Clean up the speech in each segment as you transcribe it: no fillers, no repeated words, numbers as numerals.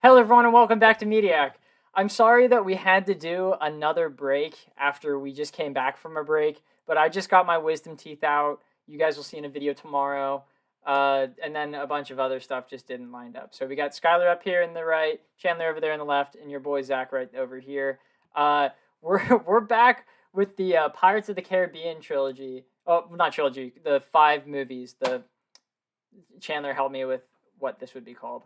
Hello, everyone, and welcome back to Mediak. I'm sorry that we had to do another break after we just came back from a break, but I just got my wisdom teeth out. You guys will see in a video tomorrow. And then a bunch of other stuff just didn't line up. So we got Skylar up here in the right, Chandler over there in the left, and your boy Zach right over here. We're back with the Pirates of the Caribbean trilogy. Oh, not trilogy, the 5 movies. The Chandler helped me with what this would be called.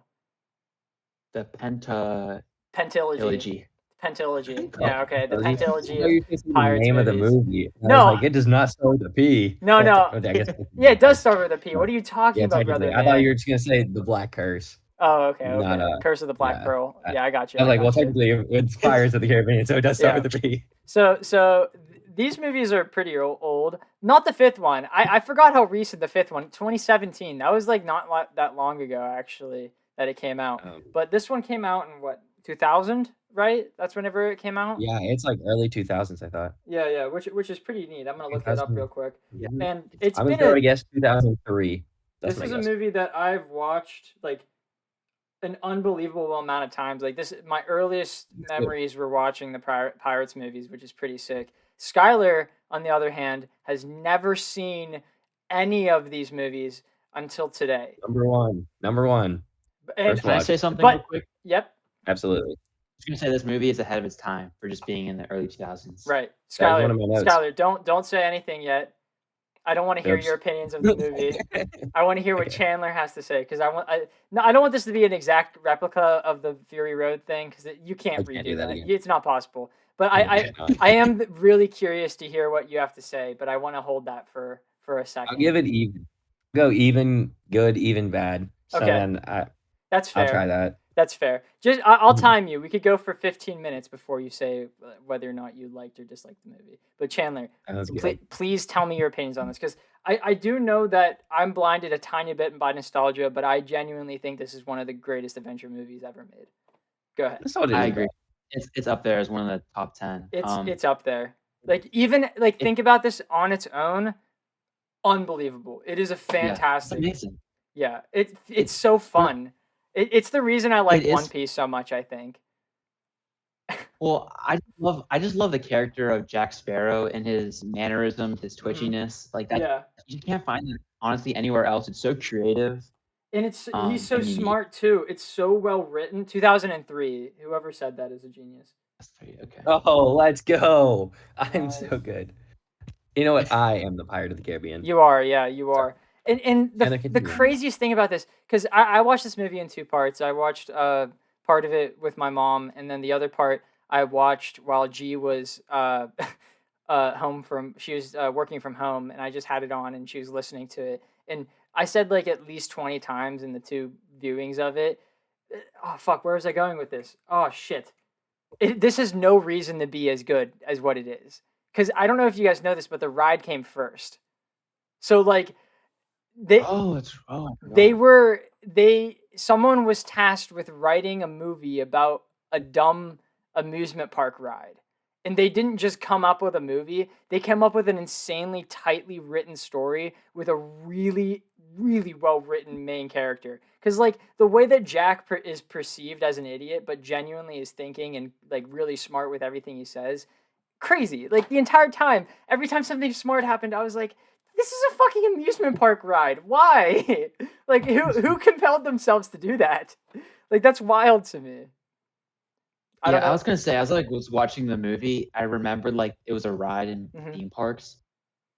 The Penta Pentilogy. trilogy. Pentilogy. Yeah, okay. The Oh, Pentilogy no, of you're just saying the Pirates name of the movies. movie. I No. was like, it does not start with a P. No. I guess Yeah, it does start with a P. What are you talking yeah, about, brother? technically. I thought you were just gonna say the Black Curse. Oh, okay. Not Curse of the Black yeah. Pearl. Yeah, I got you. I was like, well, got you. technically, it's Pirates of the Caribbean, so it does start with a P. So these movies are pretty old. Not the 5th one. I forgot how recent the 5th one. 2017. That was like not that long ago, actually, that it came out. But this one came out in what, 2000? Right? That's whenever it came out. Yeah, it's like early 2000s, I thought. Yeah, which is pretty neat. I'm gonna look that up real quick. Yeah. And it's I'm been gonna guess 2003. This is a movie that I've watched like an unbelievable amount of times. Like this, my earliest memories were watching the Pirates movies, which is pretty sick. Skylar, on the other hand, has never seen any of these movies until today. Number one. And can I say something real quick? Yep. Absolutely. I was gonna say this movie is ahead of its time for just being in the early 2000s. Right, Skylar, don't say anything yet. I don't want to hear your opinions of the movie. I want to hear what Chandler has to say because I don't want this to be an exact replica of the Fury Road thing because you can't redo that. It's not possible. But I am really curious to hear what you have to say. But I want to hold that for a second. I'll give it even. Go even good, even bad. So okay, then that's fair. I'll try that. That's fair. Just I'll time you. We could go for 15 minutes before you say whether or not you liked or disliked the movie. But Chandler, please tell me your opinions on this because I do know that I'm blinded a tiny bit by nostalgia, but I genuinely think this is one of the greatest adventure movies ever made. Go ahead. I agree. It's up there as one of the top 10. It's up there. Like even like think about this on its own. Unbelievable. It is a fantastic. Yeah, it's amazing. Yeah, it's so fun. It's the reason I like One Piece so much, I think. Well, I just love the character of Jack Sparrow and his mannerisms, his twitchiness. Like that. Yeah. You can't find that honestly anywhere else. It's so creative. And he's so smart too. It's so well written. 2003. Whoever said that is a genius. Okay. Oh, let's go. I'm so good. You know what? I am the Pirate of the Caribbean. You are, yeah, you are. And the craziest thing about this, because I watched this movie in 2 parts. I watched part of it with my mom, and then the other part I watched while G was she was working from home, and I just had it on, and she was listening to it. And I said like at least 20 times in the 2 viewings of it, oh, fuck, where was I going with this? Oh, shit. This has no reason to be as good as what it is. Because I don't know if you guys know this, but the ride came first. So like... someone was tasked with writing a movie about a dumb amusement park ride. And they didn't just come up with a movie. They came up with an insanely tightly written story with a really, really well-written main character. Because, like, the way that Jack is perceived as an idiot, but genuinely is thinking and, like, really smart with everything he says, crazy. Like, the entire time, every time something smart happened, I was like... This is a fucking amusement park ride. Why? Like, who compelled themselves to do that? Like, that's wild to me. I was gonna say, as I was watching the movie, I remembered like it was a ride in theme parks,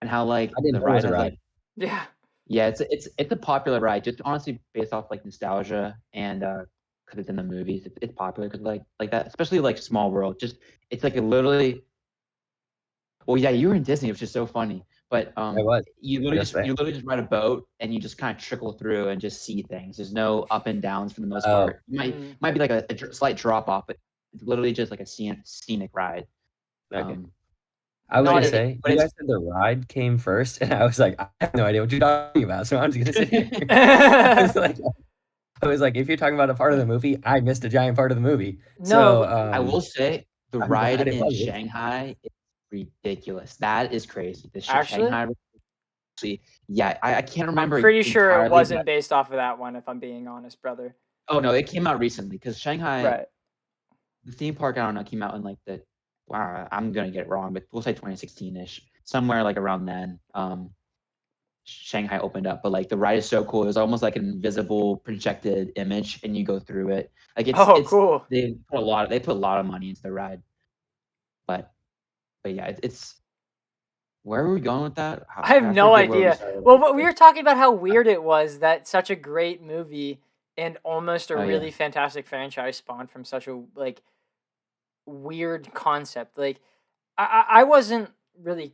and how like the ride was like, yeah, it's a popular ride, just honestly based off like nostalgia and because it's in the movies, it's popular because like that, especially like Small World. Just it's like literally. Well, yeah, you were in Disney, which is so funny. But you literally just ride a boat and you just kind of trickle through and just see things. There's no up and downs for the most part. It might be like a slight drop off, but it's literally just like a scenic ride. Okay. I was gonna say, you guys said the ride came first, and I was like, I have no idea what you're talking about, so I'm just gonna sit here. I was like, if you're talking about a part of the movie, I missed a giant part of the movie. No, so I will say the ride in Shanghai is ridiculous. That is crazy. The Shanghai. Yeah, I can't remember. I'm pretty sure it wasn't based off of that one, if I'm being honest, brother. Oh no, it came out recently because Shanghai, Right. the theme park, I don't know, came out in like wow, I'm gonna get it wrong, but we'll say 2016-ish, somewhere like around then. Shanghai opened up, but like the ride is so cool. It was almost like an invisible projected image, and you go through it. Like it's cool. They put a lot of money into the ride, but yeah, it's where are we going with that? I have no idea. Well, we were talking about how weird it was that such a great movie and almost a really fantastic franchise spawned from such a like weird concept. Like I wasn't really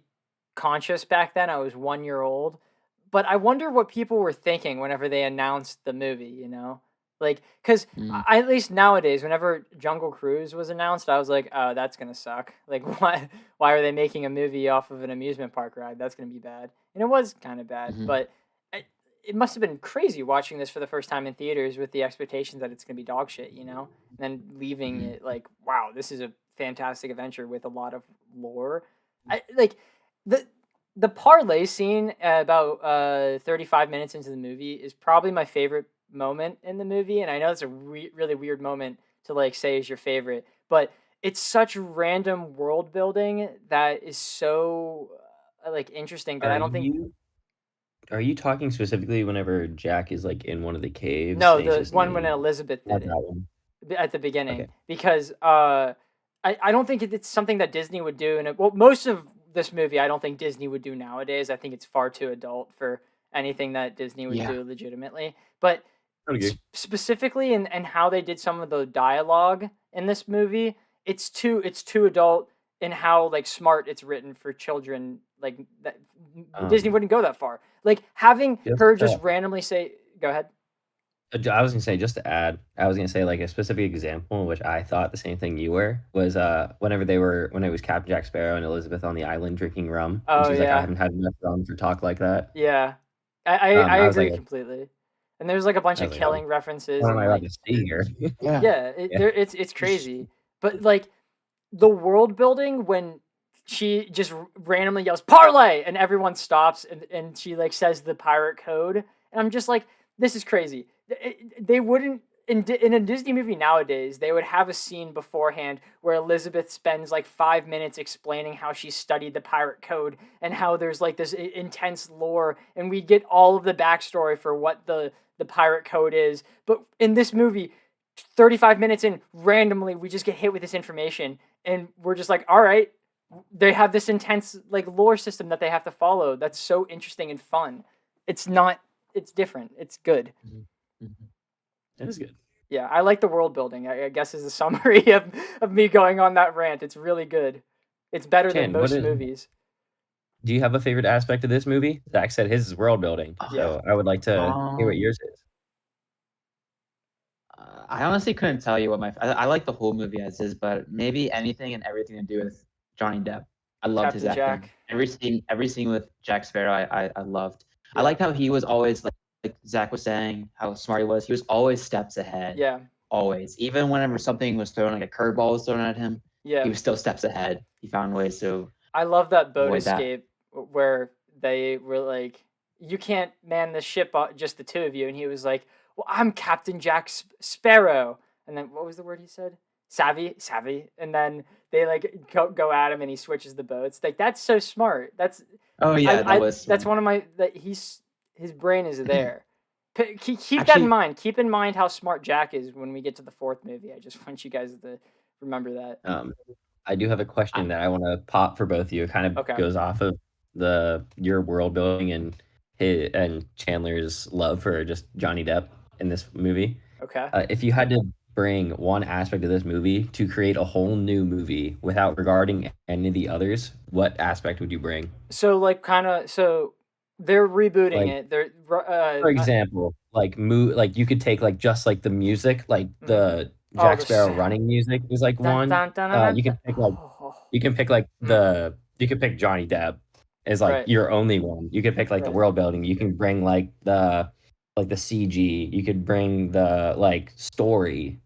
conscious back then. I was 1 year old, but I wonder what people were thinking whenever they announced the movie. You know, like because at least nowadays, whenever Jungle Cruise was announced, I was like, oh, that's gonna suck. Like why are they making a movie off of an amusement park ride? That's gonna be bad. And it was kind of bad, but it must have been crazy watching this for the first time in theaters with the expectations that it's gonna be dog shit. You know, and then leaving it like, wow, this is a fantastic adventure with a lot of lore. I like the parlay scene about 35 minutes into the movie is probably my favorite moment in the movie, and I know it's a really weird moment to like say is your favorite, but it's such random world building that is so like interesting that I don't think. Are you talking specifically whenever Jack is like in one of the caves? No, the one when Elizabeth did it at the beginning, because I don't think it's something that Disney would do, and well, most of this movie I don't think Disney would do nowadays. I think it's far too adult for anything that Disney would do legitimately. But specifically and how they did some of the dialogue in this movie, it's too adult in how like smart it's written for children. Like that, Disney wouldn't go that far. Like having her just randomly say, "Go ahead." I was gonna say, just to add, I was gonna say like a specific example in which I thought the same thing you were was when it was Captain Jack Sparrow and Elizabeth on the island drinking rum, and she's like, I haven't had enough rum to talk like that. Yeah, I agree completely. And there's like a bunch of killing references. What am I about to see here? It's crazy. But like the world building when she just randomly yells parlay and everyone stops and she like says the pirate code, and I'm just like, this is crazy. They wouldn't in a Disney movie nowadays, they would have a scene beforehand where Elizabeth spends like 5 minutes explaining how she studied the pirate code and how there's like this intense lore, and we get all of the backstory for what the pirate code is. But in this movie, 35 minutes in, randomly we just get hit with this information, and we're just like, all right, they have this intense like lore system that they have to follow. That's so interesting and fun. It's different. It's good. That is good. Yeah, I like the world building. I guess is the summary of me going on that rant. It's really good. It's better than most movies. Do you have a favorite aspect of this movie? Zach said his is world building, so I would like to hear what yours is. I honestly couldn't tell you what I like the whole movie as is, but maybe anything and everything to do with Johnny Depp. I loved his acting. Every scene with Jack Sparrow, I loved. Yeah. I liked how he was always like Zach was saying, how smart he was. He was always steps ahead. Yeah. Always. Even whenever something was thrown, like a curveball was thrown at him, he was still steps ahead. He found ways to. I love that boat escape where they were like, you can't man the ship, just the two of you. And he was like, well, I'm Captain Jack Sparrow. And then what was the word he said? Savvy. And then they like go at him and he switches the boats. Like, that's so smart. That's that's one of my his brain is there. Keep that in mind. Keep in mind how smart Jack is when we get to the fourth movie. I just want you guys to remember that. I do have a question that I want to pop for both of you. It kind of goes off of your world building and Chandler's love for just Johnny Depp in this movie. Okay. If you had to bring one aspect of this movie to create a whole new movie without regarding any of the others, what aspect would you bring? So they're rebooting it. They're for example, like you could take like just like the music, like the Jack Sparrow running music was like one. You can pick Johnny Depp as like your only one. You could pick like the world building. You can bring like the CG. You could bring the like story,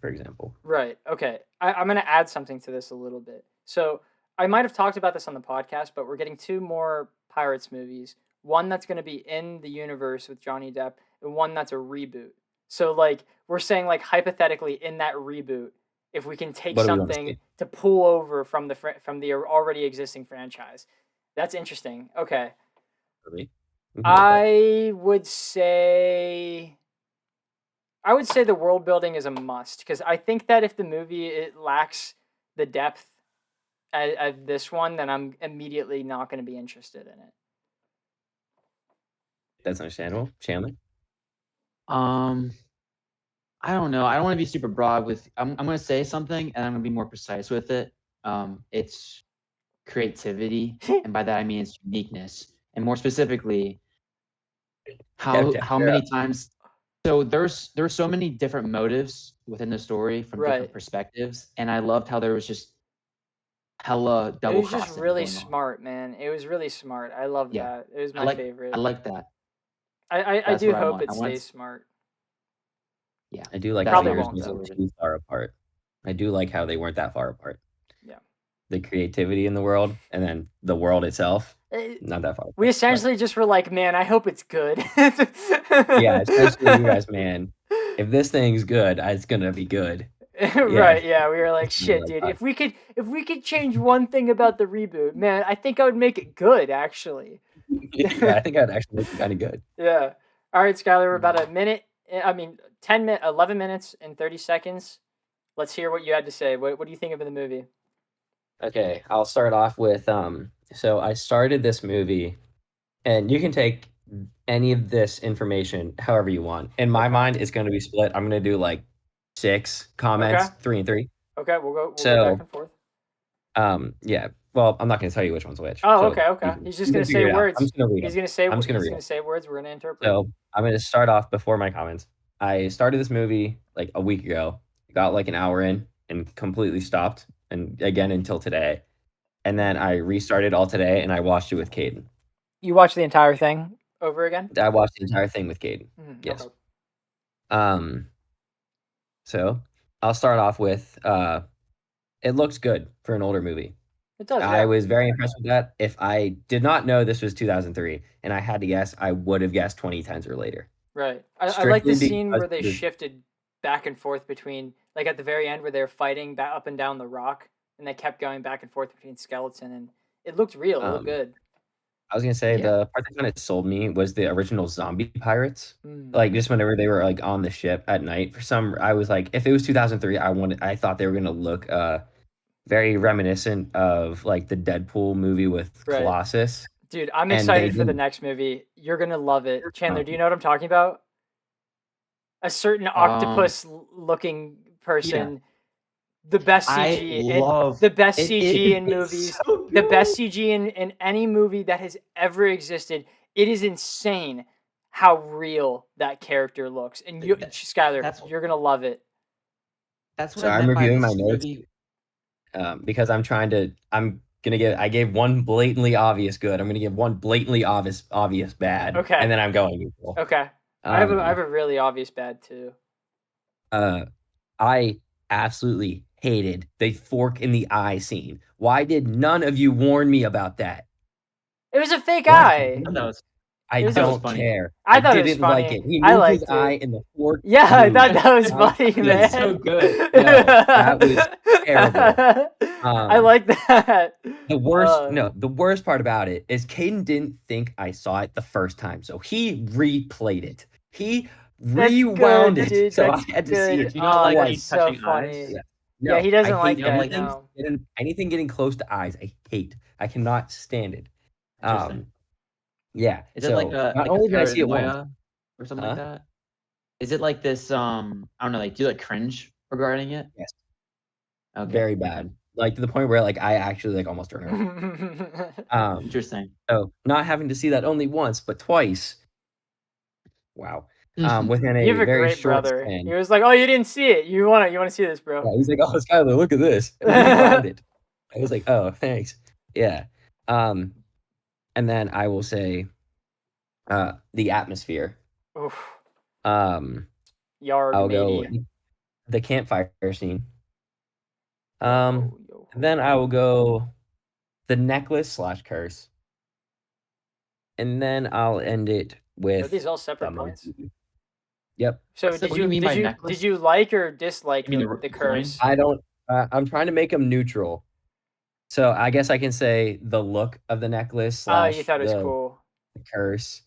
for example. Right. Okay. I'm gonna add something to this a little bit. So I might have talked about this on the podcast, but we're getting 2 more Pirates movies. One that's going to be in the universe with Johnny Depp, and one that's a reboot. So like we're saying like hypothetically in that reboot, if we can take something to pull over from the already existing franchise. That's interesting. Okay. Really? I would say the world building is a must, because I think that if the movie it lacks the depth of this one, then I'm immediately not going to be interested in it. That's understandable. Chandler? I don't know. I don't want to be super broad with. I'm going to say something, and I'm going to be more precise with it. It's creativity, and by that I mean it's uniqueness, and more specifically, how many times. So there's so many different motives within the story from different perspectives, and I loved how there was just hella double crossing. It was just really smart, man. It was really smart. I love that. It was my favorite. I like that. I do hope it stays smart. Yeah, I do like how they weren't too far apart. I do like how they weren't that far apart. Yeah, the creativity in the world, and then the world itself, not that far apart. We essentially just were like, man, I hope it's good. Yeah, essentially, you guys, man, if this thing's good, it's gonna be good. Right? Yeah, we were like, shit, dude. If we could change one thing about the reboot, man, I think I would make it good, actually. Yeah, I think I'd actually make it kind of good. Yeah. All right, Skylar, we're about 11 minutes and 30 seconds. Let's hear what you had to say. What do you think of the movie? Okay, I'll start off with so I started this movie, and you can take any of this information however you want. In my mind, it's going to be split. I'm going to do like 6 comments, 3 and 3. Okay, we'll go back and forth. Yeah. Well, I'm not going to tell you which one's which. Oh, okay. He's just going to say words. He's going to say words. We're going to interpret. So I'm going to start off before my comments. I started this movie like a week ago. Got like an hour in and completely stopped, and again until today. And then I restarted all today, and I watched it with Caden. You watched the entire thing over again? I watched the entire thing with Caden. Yes. Okay. So I'll start off with it looks good for an older movie. It does. I was very impressed with that. If I did not know this was 2003 and I had to guess, I would have guessed 2010s or later. Right. I like the scene where they shifted back and forth between, like at the very end where they were fighting up and down the rock, and they kept going back and forth between skeleton, and it looked real. It looked good. I was gonna say the part that kind of sold me was the original zombie pirates. Like just whenever they were like on the ship at night, I was like, if it was 2003, I thought they were gonna look very reminiscent of like the Deadpool movie with Colossus. Dude, I'm excited for the next movie. You're gonna love it. Chandler, do you know what I'm talking about? A certain octopus-looking person. Yeah. The best CG. The best CG in movies. So the best CG in any movie that has ever existed. It is insane how real that character looks. And you, Skylar, you're gonna love it. That's what I'm reviewing my notes because I gave one blatantly obvious good. I'm gonna give one blatantly obvious bad. Okay. And then I'm going equal. Okay. I have a really obvious bad too. I absolutely hated the fork in the eye scene. Why did none of you warn me about that? It was a fake eye. I don't care. I thought it was funny. Like it. He moved his eye in the fork. Yeah, I thought that was funny, man. It's so good. No, that was terrible. I like that. The worst part about it is Caden didn't think I saw it the first time, so he replayed it. He rewound it, dude. so I had to see it. You know, like he's so touching funny. eyes. No, he doesn't like that. Anything getting close to eyes, I hate. I cannot stand it. Yeah. Is it like a not only did I see it once or something like that? Is it like this? I don't know. Like, do you like cringe regarding it? Yes. Okay. Very bad. Like to the point where like I actually like almost turned around. Interesting. So not having to see that only once but twice. Wow. Within a very short span. He was like, "Oh, you didn't see it. You want to see this, bro?" Yeah, he's like, "Oh, Skylar, look at this." And then he found it. I was like, "Oh, thanks." Yeah. And then I will say, the atmosphere. Oof. I'll go the campfire scene. Then I will go the necklace / curse. And then I'll end it with. Are these all separate points? Yep. So what do you mean by necklace? Did you like or dislike the curse? I don't. I'm trying to make them neutral. So I guess I can say the look of the necklace Oh, you slash thought it was the cool. curse.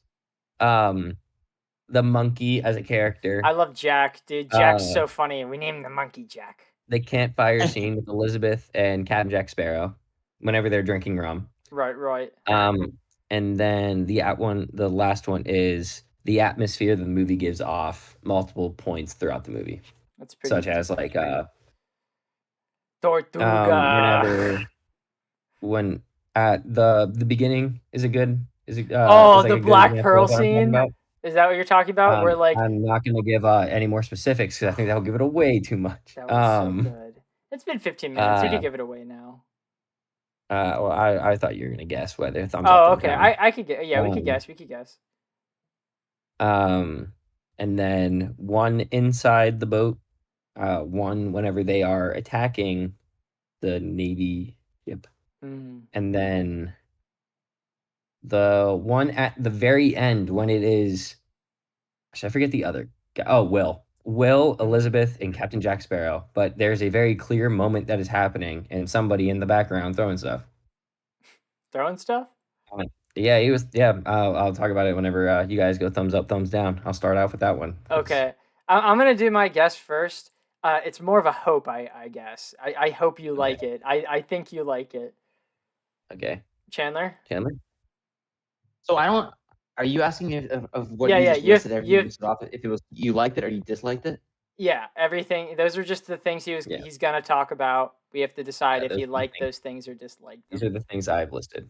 The monkey as a character. I love Jack, dude. Jack's so funny. We named the monkey Jack. The campfire scene with Elizabeth and Captain Jack Sparrow, whenever they're drinking rum. Right. And then the last one is the atmosphere the movie gives off multiple points throughout the movie. That's pretty. Such as like Tortuga. When at the beginning is it good? Is it like the Black Pearl scene? Is that what you're talking about? Where like I'm not going to give any more specifics because I think that will give it away too much. That was so good. It's been 15 minutes. You can give it away now. Well, I thought you were gonna guess whether thumbs up. Oh, okay. I could get. Yeah, we could guess. We could guess. And then one inside the boat. One whenever they are attacking the Navy ship, and then the one at the very end when it is. I forget the other. Oh, Will, Elizabeth, and Captain Jack Sparrow. But there's a very clear moment that is happening, and somebody in the background throwing stuff. Throwing stuff? Yeah, he was. Yeah, I'll talk about it whenever you guys go thumbs up, thumbs down. I'll start off with that one. Okay, I'm gonna do my guess first. It's more of a hope, I guess. I hope you like it. I think you like it. Okay. Chandler. So I don't. Are you asking of what you just listed everything off? If it was you liked it or you disliked it? Yeah, everything. Those are just the things he's gonna talk about. We have to decide if you like those things or dislike them. These are the things I've listed.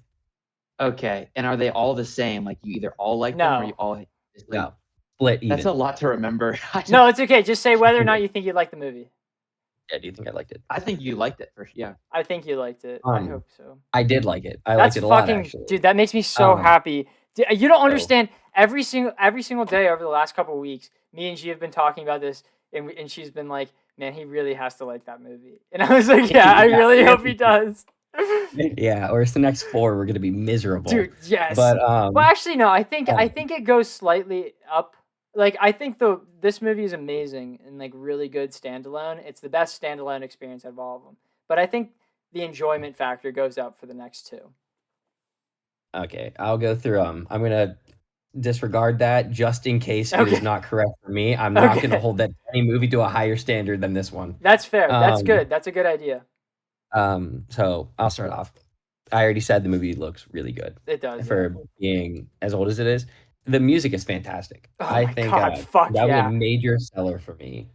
Okay, and are they all the same? Like you either all like them or you all dislike? No. Split even. That's a lot to remember. No, it's okay. Just say whether or not you think you like the movie. Yeah, do you think I liked it? I think you liked it first. Yeah. I think you liked it. I hope so. I did like it. I liked it a lot, actually. Dude, that makes me so happy. You don't understand. Every single day over the last couple of weeks, me and G have been talking about this, and she's been like, "Man, he really has to like that movie." And I was like, "Yeah, I really hope he does." Yeah, or it's the next 4 we're gonna be miserable. Dude, yes. But well, actually, no. I think it goes slightly up. Like, I think this movie is amazing and like really good standalone. It's the best standalone experience out of all of them. But I think the enjoyment factor goes up for the next 2. Okay, I'll go through them. I'm gonna disregard that just in case it is not correct for me. I'm not gonna hold that any movie to a higher standard than this one. That's fair. That's good. That's a good idea. So I'll start off. I already said the movie looks really good. It does. For being as old as it is. The music is fantastic. Oh I think that was a major seller for me.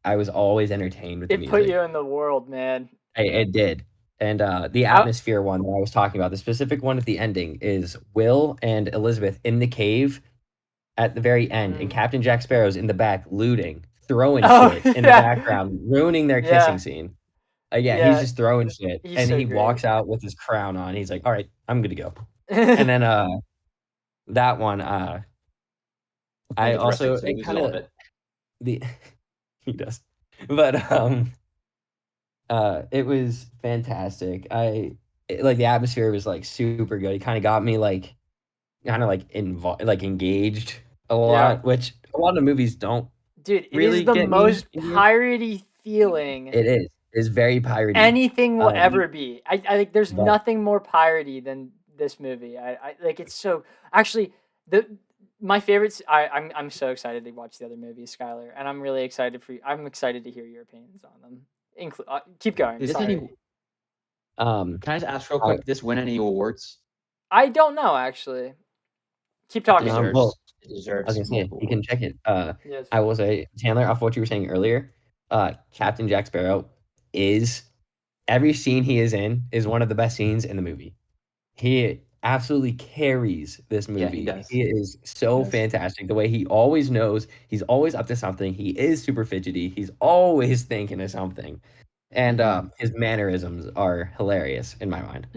I was always entertained with the music. It put you in the world, man. It did. And the atmosphere one that I was talking about, the specific one at the ending is Will and Elizabeth in the cave at the very end, and Captain Jack Sparrow's in the back looting, throwing shit in the background, ruining their kissing scene. He's just throwing shit, and he walks out with his crown on. He's like, "All right, I'm good to go." And then that one, I also it kind of he does, but it was fantastic. Like the atmosphere was like super good. It kind of got me like engaged a lot, which a lot of movies don't. Dude, it is the most piratey feeling. It is. It's very piratey. Anything will ever be. I think there's nothing more piratey than this movie. I like it's so actually my favorites. I'm so excited to watch the other movies, Skylar, and I'm really excited for you. I'm excited to hear your opinions on them. Keep going. Can I just ask real quick? Did this win any awards? I don't know actually. Keep talking. It deserves. I was gonna say you can check it. Yes. I will say, Chandler, off what you were saying earlier, Captain Jack Sparrow is every scene he is in is one of the best scenes in the movie. He absolutely carries this movie. Yeah, he is so fantastic. The way he always knows, he's always up to something. He is super fidgety. He's always thinking of something. And his mannerisms are hilarious in my mind.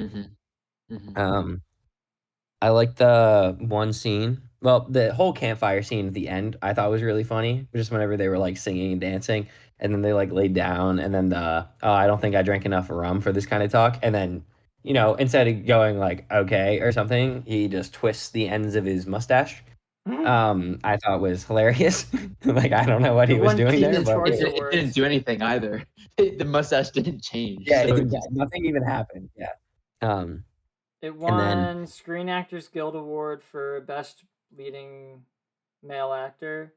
I like the one scene. Well, the whole campfire scene at the end I thought was really funny. Just whenever they were like singing and dancing, and then they like laid down, and then I don't think I drank enough rum for this kind of talk, and then instead of going like okay or something, he just twists the ends of his mustache, I thought was hilarious. Like I don't know what he was doing there, but it didn't do anything either. The mustache didn't change. Yeah, so nothing even happened. Yeah. It won Screen Actors Guild Award for Best Leading Male Actor.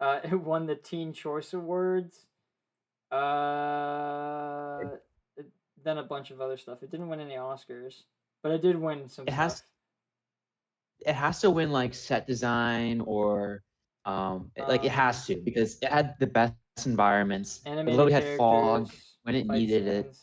It won the Teen Choice Awards. Then a bunch of other stuff. It didn't win any Oscars, but it did win some stuff. It has to win like set design or like it has to, because it had the best environments. It literally had fog when it needed it.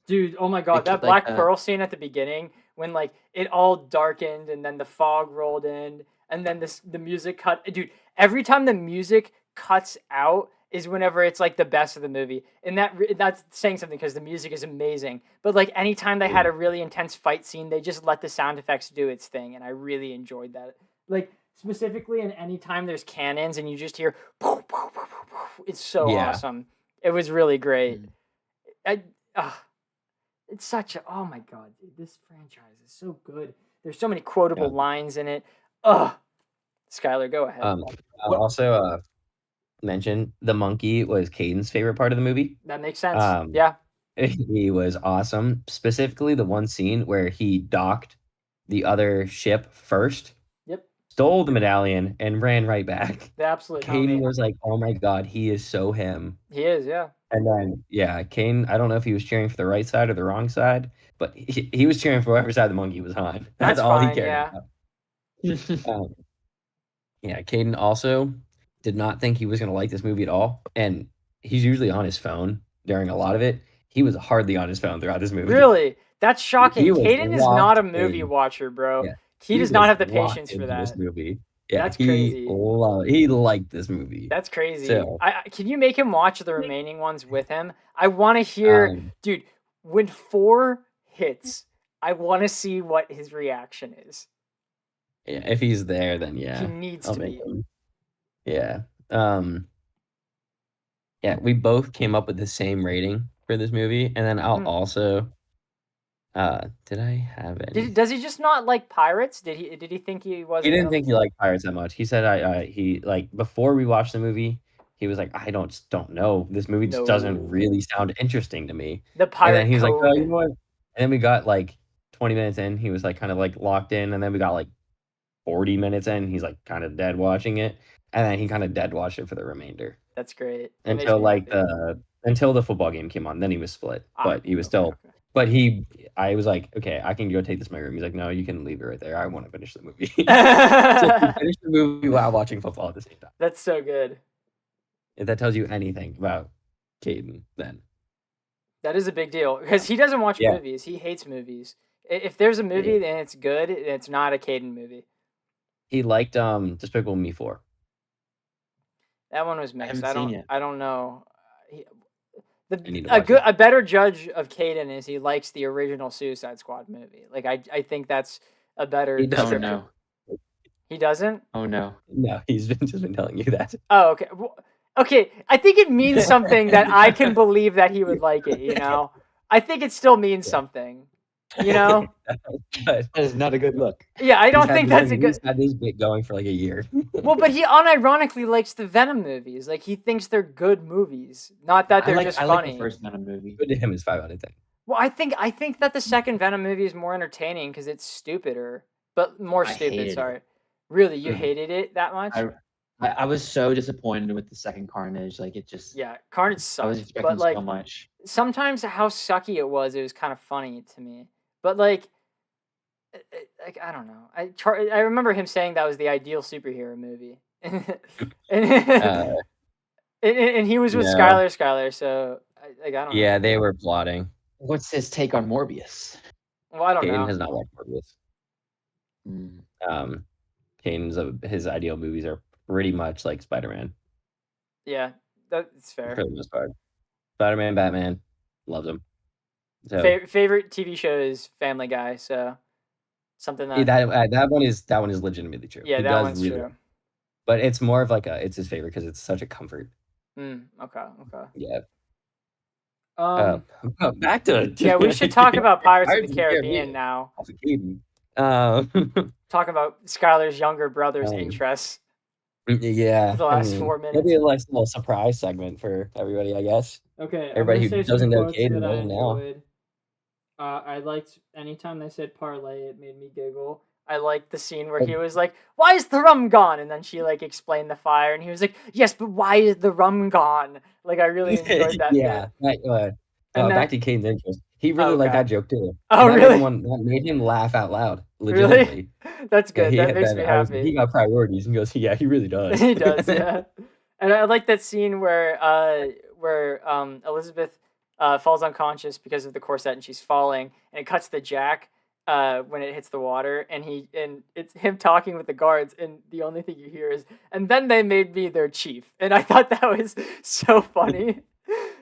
Dude, oh my god, that Black Pearl scene at the beginning when like it all darkened and then the fog rolled in and then the music cut. Dude, every time the music cuts out is whenever it's like the best of the movie, and that's saying something because the music is amazing. But like anytime they had a really intense fight scene, they just let the sound effects do its thing, and I really enjoyed that. Like specifically, in any time there's cannons and you just hear, poof, poof, poof, poof, it's so awesome. It was really great. It's such a oh my god, dude, this franchise is so good. There's so many quotable lines in it. Skylar, go ahead. I'll also mention the monkey was Caden's favorite part of the movie. That makes sense. Yeah. He was awesome. Specifically the one scene where he docked the other ship first. Yep. Stole the medallion and ran right back. The absolute Caden was like, oh my god, he is so him. He is, yeah. And then, Caden, I don't know if he was cheering for the right side or the wrong side, but he was cheering for whatever side the monkey was on. That's all he cared about. Caden also did not think he was going to like this movie at all. And he's usually on his phone during a lot of it. He was hardly on his phone throughout this movie. Really? That's shocking. Caden is not a movie watcher, bro. Yeah. He does not have the patience for that. This movie. Yeah, that's crazy. He liked this movie. That's crazy. So, can you make him watch the remaining ones with him? I want to hear, dude, when 4 hits, I want to see what his reaction is. Yeah, if he's there, then yeah. He needs to be. Yeah. We both came up with the same rating for this movie, and then I'll also did I have it? Does he just not like pirates? Did he think he was? He didn't think he liked pirates that much. He said he like before we watched the movie, he was like, I don't know. This movie just doesn't really sound interesting to me. The pirate. And then he's like, oh, you know what? And then we got like 20 minutes in, he was like kind of like locked in, and then we got like 40 minutes in, he's like kind of dead watching it, and then he kind of dead watched it for the remainder. That's great. Until the football game came on, then he was split, but he was still. Okay. But I was like, okay, I can go take this to my room. He's like, no, you can leave it right there. I want to finish the movie. So he finished the movie while watching football at the same time. That's so good. If that tells you anything about Caden, then. That is a big deal because he doesn't watch movies. He hates movies. If there's a movie and it's good, it's not a Caden movie. He liked Despicable Me 4. That one was mixed. I don't know. A better judge of Caden is he likes the original Suicide Squad movie. Like I think that's a better. He doesn't know. He doesn't? Oh no. No, he's just been telling you that. Oh, okay. Well, okay, I think it means something that I can believe that he would like it, you know? I think it still means something. You know? That is not a good look. Yeah, I don't think that's a good. He's had this bit going for like a year. Well, but he unironically likes the Venom movies. Like he thinks they're good movies, not that they're just funny. I like the first Venom movie. Good to him is 5 out of 10. Well, I think that the second Venom movie is more entertaining because it's stupider, but more stupid. Sorry, really, you hated it that much? I was so disappointed with the second Carnage. Like it just Carnage sucked. I was expecting so much. Sometimes how sucky it was kind of funny to me. But like I don't know. I remember him saying that was the ideal superhero movie, and he was with Skylar. So I don't know. Yeah, they were plotting. What's his take on Morbius? Well, I don't know. Caden has not watched Morbius. Caden's his ideal movies are pretty much like Spider-Man. Yeah, that's fair. For the most part, Spider-Man, Batman, loves them. So, favorite TV show is Family Guy, so something that that one is legitimately true. Yeah, that one's really true. But it's more of like it's his favorite because it's such a comfort. Okay. Yeah. Back to we should talk about Pirates of the Caribbean now. talking about Skylar's younger brother's interests. Yeah. The last 4 minutes. Maybe a little surprise segment for everybody, I guess. Okay. Everybody who doesn't know Caden knows now. I liked anytime they said parlay, it made me giggle. I liked the scene where he was like, "Why is the rum gone?" And then she like explained the fire, and he was like, "Yes, but why is the rum gone?" Like I really enjoyed that. Yeah. Back to Caden's interest. He really liked that joke too. Oh, really? That made him laugh out loud. Legitimately. Really? That's good. That makes me happy. He got priorities and goes, "Yeah, he really does." He does, yeah. And I like that scene where Elizabeth falls unconscious because of the corset, and she's falling, and it cuts to Jack when it hits the water, and it's him talking with the guards, and the only thing you hear is, "And then they made me their chief," and I thought that was so funny.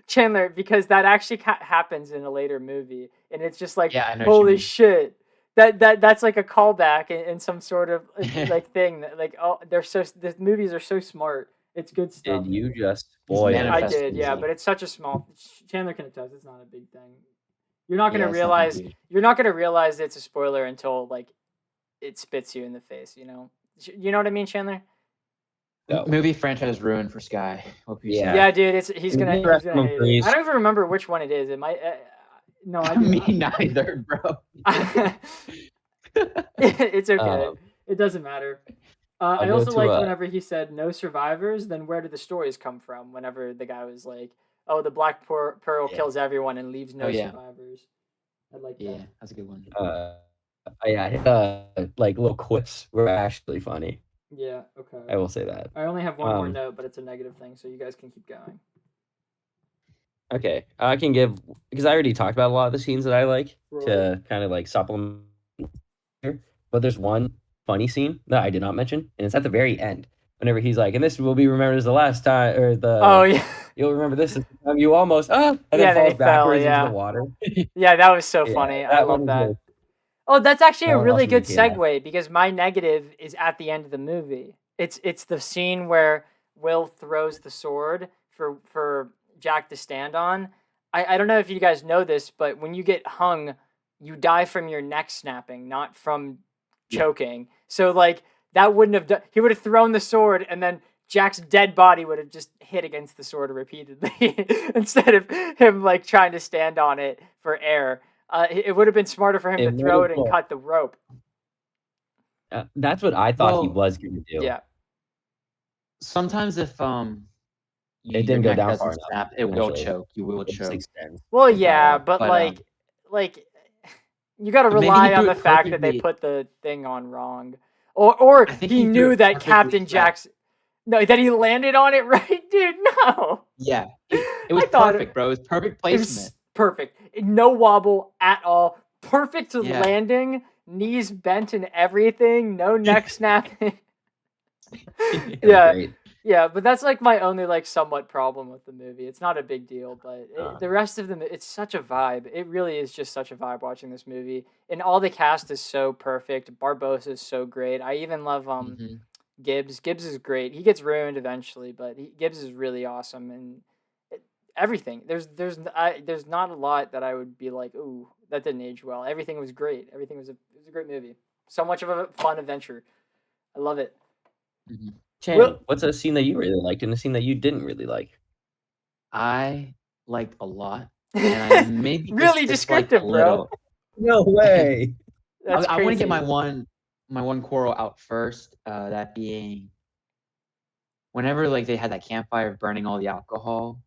Chandler, because that actually happens in a later movie, and it's just like, holy shit, that's like a callback in some sort of like thing that like, oh, the movies are so smart. It's good stuff. Did you just spoil it? I did, yeah, but it's such a small. Chandler can attest, it's not a big thing. You're not gonna realize it's a spoiler until like it spits you in the face. You know what I mean, Chandler? No. Movie franchise ruined for Sky. Yeah, dude, he's gonna hate it. I don't even remember which one it is. It might. No, I me neither, bro. It's okay. It doesn't matter. I also liked whenever he said no survivors. Then where did the stories come from? Whenever the guy was like, "Oh, the Black Pearl kills everyone and leaves no survivors." I like that. Yeah, that's a good one. Like little quips were actually funny. Yeah, okay. I will say that. I only have one more note, but it's a negative thing, so you guys can keep going. Okay. I can give, because I already talked about a lot of the scenes that I like to kind of like supplement here. But there's one funny scene that I did not mention, and it's at the very end. Whenever he's like, and this will be remembered as the last time, or the... Oh, yeah. You'll remember this as the time you almost... and then falls backwards into the water. Yeah, that was so funny. I love that. Oh, that's actually a really good segue, because my negative is at the end of the movie. It's the scene where Will throws the sword for Jack to stand on. I don't know if you guys know this, but when you get hung, you die from your neck snapping, not from choking. So like that wouldn't have done. He would have thrown the sword, and then Jack's dead body would have just hit against the sword repeatedly instead of him like trying to stand on it for air. It would have been smarter for him to throw it and cut the rope. That's what I thought he was going to do. Yeah. Sometimes if it didn't go down far enough, it will choke. You will choke. Well, yeah, but like you got to rely on the fact that they put the thing on wrong, or he knew that Captain Jack's. No, that he landed on it right, dude. No. Yeah, it was perfect, bro. It was perfect placement. Perfect. No wobble at all. Perfect landing. Knees bent and everything. No neck snapping. Yeah, but that's like my only like somewhat problem with the movie. It's not a big deal, but the rest of them, it's such a vibe. It really is just such a vibe watching this movie, and all the cast is so perfect. Barbosa is so great. I even love Gibbs. Gibbs is great. He gets ruined eventually, but Gibbs is really awesome, and everything. There's not a lot that I would be like, ooh, that didn't age well. Everything was great. It was a great movie. So much of a fun adventure. I love it. Mm-hmm. Chan, what's a scene that you really liked and a scene that you didn't really like? I liked a lot. And I maybe really descriptive, bro. No way. I want to get my one quarrel out first. That being whenever like they had that campfire burning all the alcohol.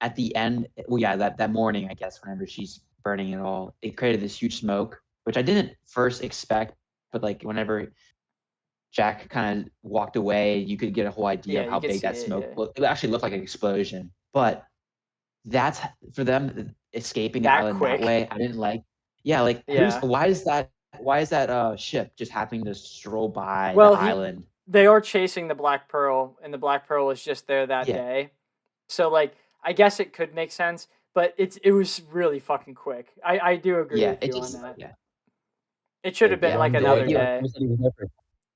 At the end, that morning, I guess, whenever she's burning it all, it created this huge smoke, which I didn't first expect, but like whenever Jack kind of walked away, you could get a whole idea of how big that smoke looked. It actually looked like an explosion. But that's for them escaping the island that way. I didn't like. Yeah, like why is that ship just happening to stroll by the island? They are chasing the Black Pearl, and the Black Pearl was just there that day. So like I guess it could make sense, but it was really fucking quick. I do agree with you on that. Yeah. It should have been like another day.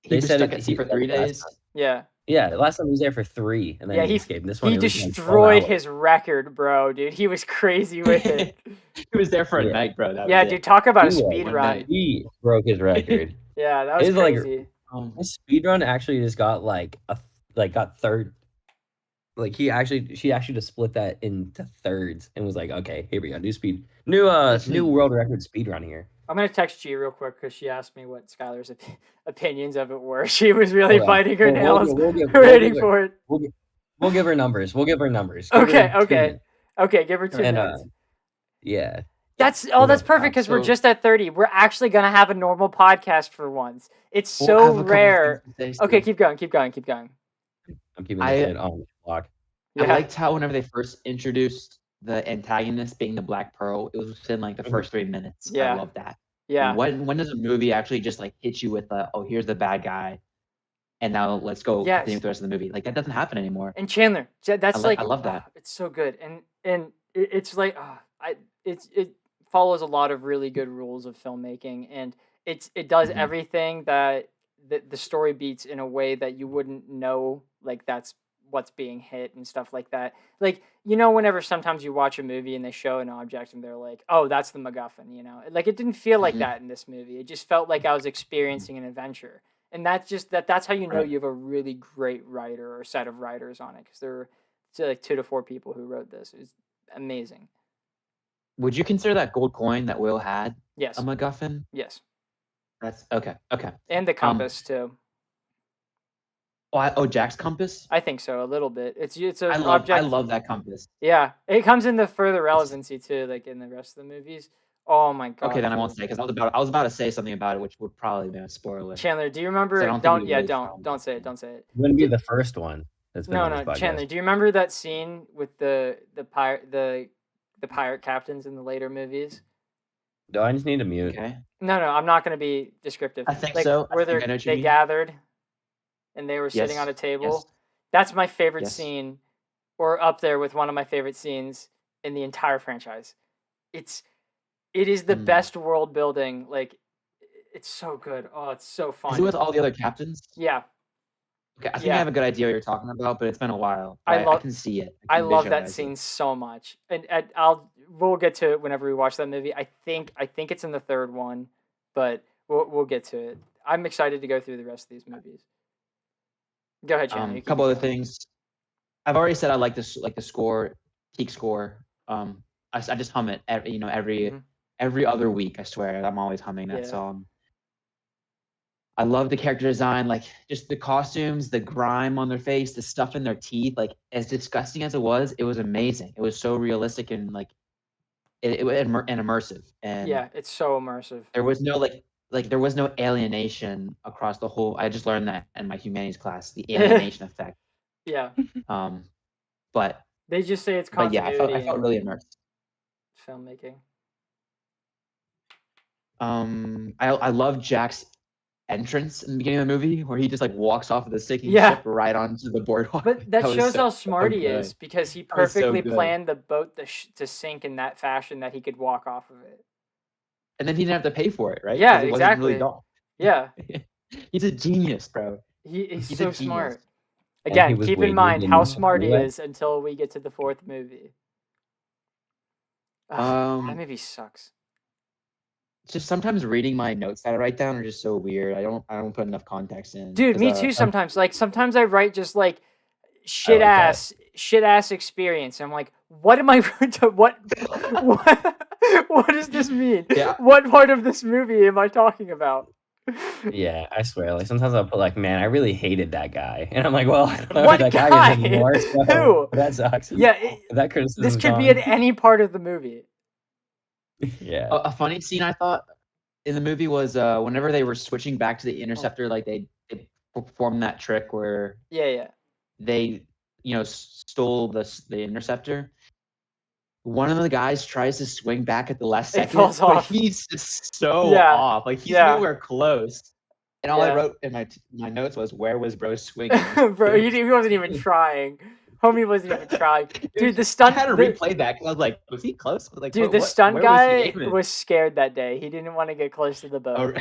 They said it for 3 days. Yeah. Yeah, the last time he was there for 3, and then he escaped. This one he destroyed his record, bro, dude. He was crazy with it. He was there for a night, bro. Dude, talk about a speed run. He broke his record. Yeah, that was crazy. His speedrun actually just got got third. Like she actually just split that into thirds and was like, okay, here we go, new world record speedrun here. I'm gonna text G real quick because she asked me what Skylar's opinions of it were. She was really biting her nails, waiting for it. We'll give her numbers. We'll give her numbers. Okay. Give her 2 minutes. Yeah. That's perfect because we're just at 30. We're actually gonna have a normal podcast for once. It's so rare. Okay, keep going. I'm keeping it on the clock. Yeah. I liked how whenever they first introduced the antagonist being the Black Pearl, it was within like the first 3 minutes. Yeah. I love that. Yeah. When does a movie actually just like hit you with here's the bad guy, and now let's go continue with the rest of the movie? Like that doesn't happen anymore. And Chandler, that's I love that. It's so good, and it's like it follows a lot of really good rules of filmmaking, and it does everything that the story beats in a way that you wouldn't know, like that's what's being hit and stuff like that. Like, whenever sometimes you watch a movie and they show an object and they're like, oh, that's the MacGuffin, like it didn't feel like that in this movie. It just felt like I was experiencing an adventure. And that's how you have a really great writer or set of writers on it, because there were like 2 to 4 people who wrote this. It was amazing. Would you consider that gold coin that Will had a MacGuffin? Yes. That's okay. And the compass too. Jack's compass? I think so, a little bit. It's an object. I love that compass. Yeah, it comes into further relevancy too, like in the rest of the movies. Oh my god. Okay, then I won't say, because I was about to say something about it, which would probably be a spoiler. Chandler, do you remember? Don't say it. Don't say it. Wouldn't be the first one. No, Chandler, do you remember that scene with the pirate captains in the later movies? No, I just need to mute. Okay. No, I'm not going to be descriptive. I think so. Where they gathered and they were sitting on a table. Yes. That's my favorite scene, or up there with one of my favorite scenes in the entire franchise. It is the best world building. Like, it's so good. Oh, it's so fun. Is it with all the other captains? Yeah. Okay, I think I have a good idea what you're talking about, but it's been a while. I can see it. I love that scene so much, and we'll get to it whenever we watch that movie. I think it's in the third one, but we'll get to it. I'm excited to go through the rest of these movies. Go ahead, Chandler. A couple other things. I've already said I like this, like the score, peak score. I just hum it every other week. I swear, I'm always humming that song. I love the character design, like just the costumes, the grime on their face, the stuff in their teeth. Like, as disgusting as it was amazing. It was so realistic and like it and immersive. And yeah, it's so immersive. There was no there was no alienation across the whole. I just learned that in my humanities class, the alienation effect. Yeah. But they just say it's continuity. But yeah, I felt really immersed. Filmmaking. I love Jack's entrance in the beginning of the movie, where he just like walks off of the sinking ship right onto the boardwalk. But that shows how smart he is, because he perfectly planned the boat to sink in that fashion that he could walk off of it. And then he didn't have to pay for it, right? Yeah, exactly. Really yeah. He's a genius, bro. He's so smart. Again, keep in mind how smart he is until we get to the fourth movie. That movie sucks. Just sometimes reading my notes that I write down are just so weird. I don't put enough context in. Dude, me too. Sometimes, sometimes I write just like shit ass experience. I'm like, what am I? What does this mean? Yeah. What part of this movie am I talking about? Yeah, I swear. Like sometimes I'll put like, man, I really hated that guy, and I'm like, well, I don't know what that guy is anymore. So who? That sucks. Yeah, that criticism. This could be in any part of the movie. Yeah. A funny scene I thought in the movie was whenever they were switching back to the interceptor, like they performed that trick where they stole the interceptor. One of the guys tries to swing back at the last second, but he's just so off. Like he's nowhere close. And all I wrote in my notes was, "Where was bro swinging?" Bro, he wasn't even trying. Homie wasn't even trying. Dude, the stunt. I had to replay that because I was like, was he close? Like, dude, the stunt guy was scared that day. He didn't want to get close to the boat.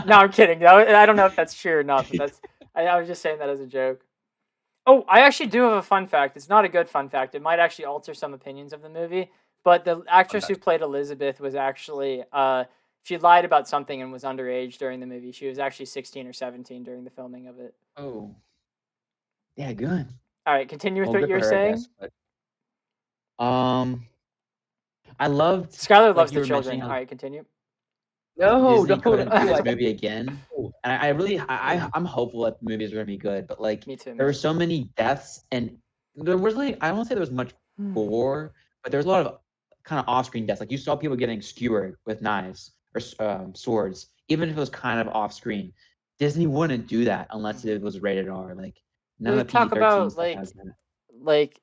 No, I'm kidding. I don't know if that's true or not, but I was just saying that as a joke. Oh, I actually do have a fun fact. It's not a good fun fact. It might actually alter some opinions of the movie. But the actress who played Elizabeth was actually She lied about something and was underage during the movie. She was actually 16 or 17 during the filming of it. Oh. Yeah, good. All right, continue with what you're saying. I loved. Skylar loves the children. All right, continue. No, Disney couldn't do this movie again. And I'm hopeful that the movies are gonna be good. But like, me too. There were so many deaths, and there was like, I don't say there was much gore, but there's a lot of kind of off-screen deaths. Like you saw people getting skewered with knives or swords, even if it was kind of off-screen. Disney wouldn't do that unless it was rated R. Like none of the PG-13 stuff has that. Like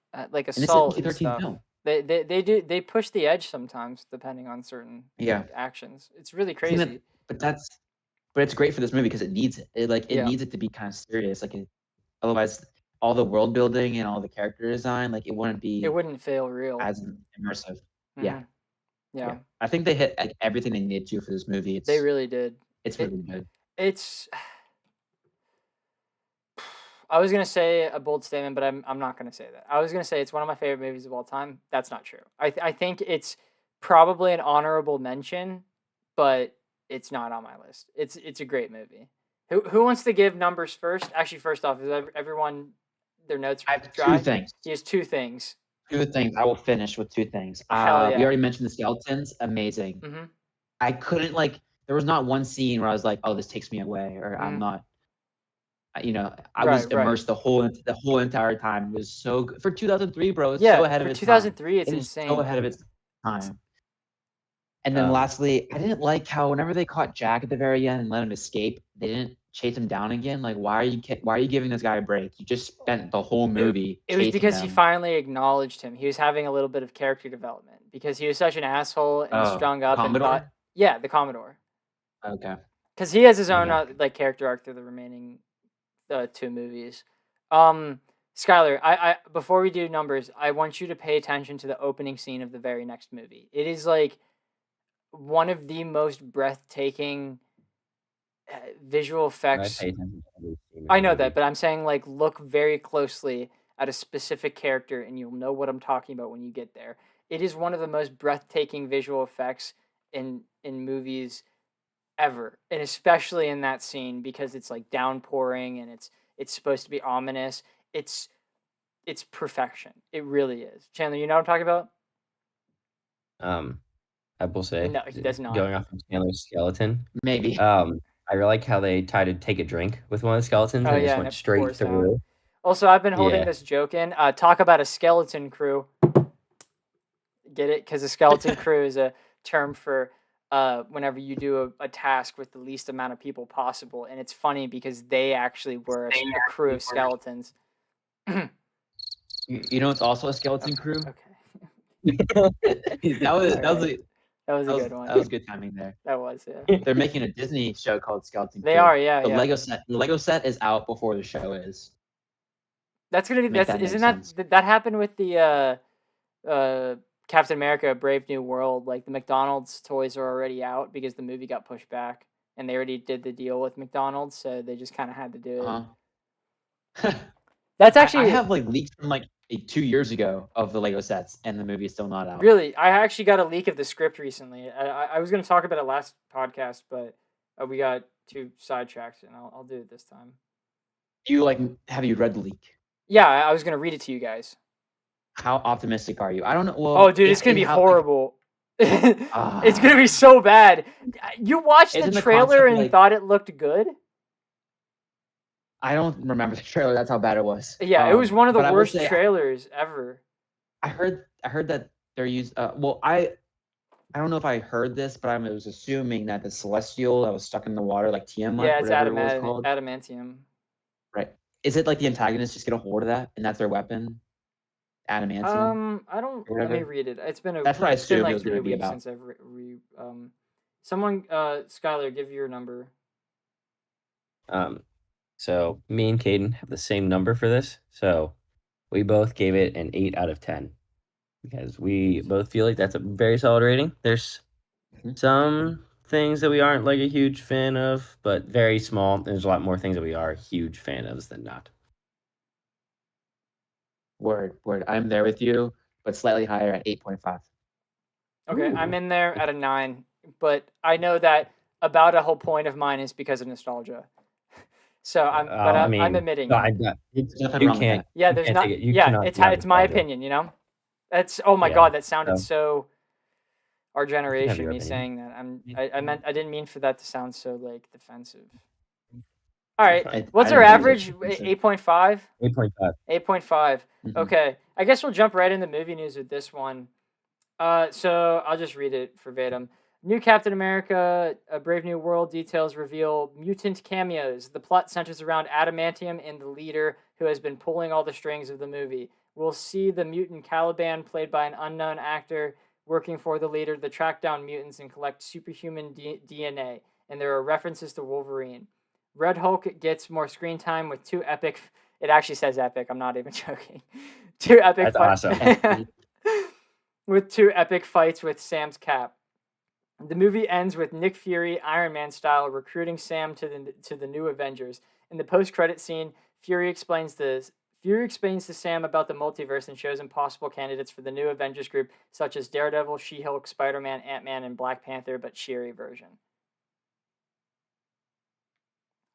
assault and stuff. Film. They push the edge sometimes depending on certain actions. It's really crazy. But it's great for this movie because it needs it. It needs it to be kind of serious. Otherwise, all the world building and all the character design, it wouldn't feel real as immersive. Mm-hmm. Yeah. I think they hit everything they needed to for this movie. They really did. It's really good. I was gonna say a bold statement, but I'm not gonna say that. I was gonna say it's one of my favorite movies of all time. That's not true. I think it's probably an honorable mention, but it's not on my list. It's a great movie. Who wants to give numbers first? Actually, first off, is everyone their notes I have dry? 2 things. He has 2 things. 2 things. I will finish with 2 things. Hell yeah. We already mentioned the skeletons. Amazing. Mm-hmm. I couldn't there was not one scene where I was like, oh, this takes me away, or I'm not. I was immersed the whole entire time. It was so good for 2003, bro. It's so ahead of its 2003, time. it's insane. So ahead of its time. And then lastly, I didn't like how whenever they caught Jack at the very end and let him escape, they didn't chase him down again. Like, why are you giving this guy a break? You just spent the whole movie. It was because he finally acknowledged him. He was having a little bit of character development because he was such an asshole and strung up. Commodore? The Commodore. Okay. Because he has his own character arc through the remaining 2 movies. Skylar, I before we do numbers, I want you to pay attention to the opening scene of the very next movie. It is one of the most breathtaking visual effects. I know that, but I'm saying look very closely at a specific character and you'll know what I'm talking about when you get there. It is one of the most breathtaking visual effects in movies ever, and especially in that scene because it's downpouring and it's supposed to be ominous. It's perfection. It really is. Chandler, you know what I'm talking about? I will say no, he does not. Going off of Chandler's skeleton, maybe. I really like how they tried to take a drink with one of the skeletons and it just went straight through. Also, I've been holding this joke in. Talk about a skeleton crew. Get it? Because a skeleton crew is a term for whenever you do a task with the least amount of people possible. And it's funny because they actually were a crew of skeletons. You know it's also a skeleton crew? Okay. that was a good one. That was good timing there. That was, yeah. They're making a Disney show called Skeleton Crew. They are, yeah. The Lego set is out before the show is. That's gonna be that happened with the Captain America Brave New World. The McDonald's toys are already out because the movie got pushed back and they already did the deal with McDonald's, so they just kind of had to do it. That's actually I have leaks from 2 years ago of the Lego sets, and the movie is still not out. Really, I actually got a leak of the script recently. I was going to talk about it last podcast, but we got too sidetracked, and I'll do it this time. Have you read the leak? Yeah, I was going to read it to you guys. How optimistic are you? I don't know. Well, dude, it's going to be horrible. It's going to be so bad. You watched the trailer and thought it looked good? I don't remember the trailer. That's how bad it was. Yeah, it was one of the worst trailers ever. I heard that they're used. I don't know if I heard this, but I was assuming that the Celestial that was stuck in the water, Tiamat. Yeah, it's adamantium. Right. Is it the antagonists just get a hold of that and that's their weapon? Adamantium. I don't. Let me read it. It's been That's what I assumed it was going to be about. Since I've someone, Skylar, give your number. So me and Caden have the same number for this. So we both gave it an 8 out of 10 because we both feel like that's a very solid rating. There's some things that we aren't a huge fan of, but very small. There's a lot more things that we are a huge fan of than not. Word. I'm there with you, but slightly higher at 8.5. Okay, I'm in there at a 9. but I know that about a whole point of mine is because of nostalgia. So I'm admitting no, you can't. Yeah, you there's can't not. take it. You Yeah, cannot it's deny it's my nostalgia. opinion. You know, that's oh my Yeah, god, that sounded so so our you can have generation. your Me opinion. saying that I didn't mean for that to sound so like defensive. All right, Fine. what's I our didn't think it average? was defensive. 8.5. 8.5. 8.5. Mhm. Okay, I guess we'll jump right into movie news with this one. So I'll just read it verbatim. New Captain America, A Brave New World details reveal mutant cameos. The plot centers around Adamantium and the leader who has been pulling all the strings of the movie. We'll see the mutant Caliban, played by an unknown actor, working for the leader to track down mutants and collect superhuman DNA. And there are references to Wolverine. Red Hulk gets more screen time with two epic. It actually says epic. I'm not even joking. Two epic. That's awesome. With two epic fights with Sam's Cap. The movie ends with Nick Fury, Iron Man style, recruiting Sam to the new Avengers. In the post-credit scene, Fury explains to Sam about the multiverse and shows him possible candidates for the new Avengers group, such as Daredevil, She-Hulk, Spider-Man, Ant-Man, and Black Panther, but Shuri version.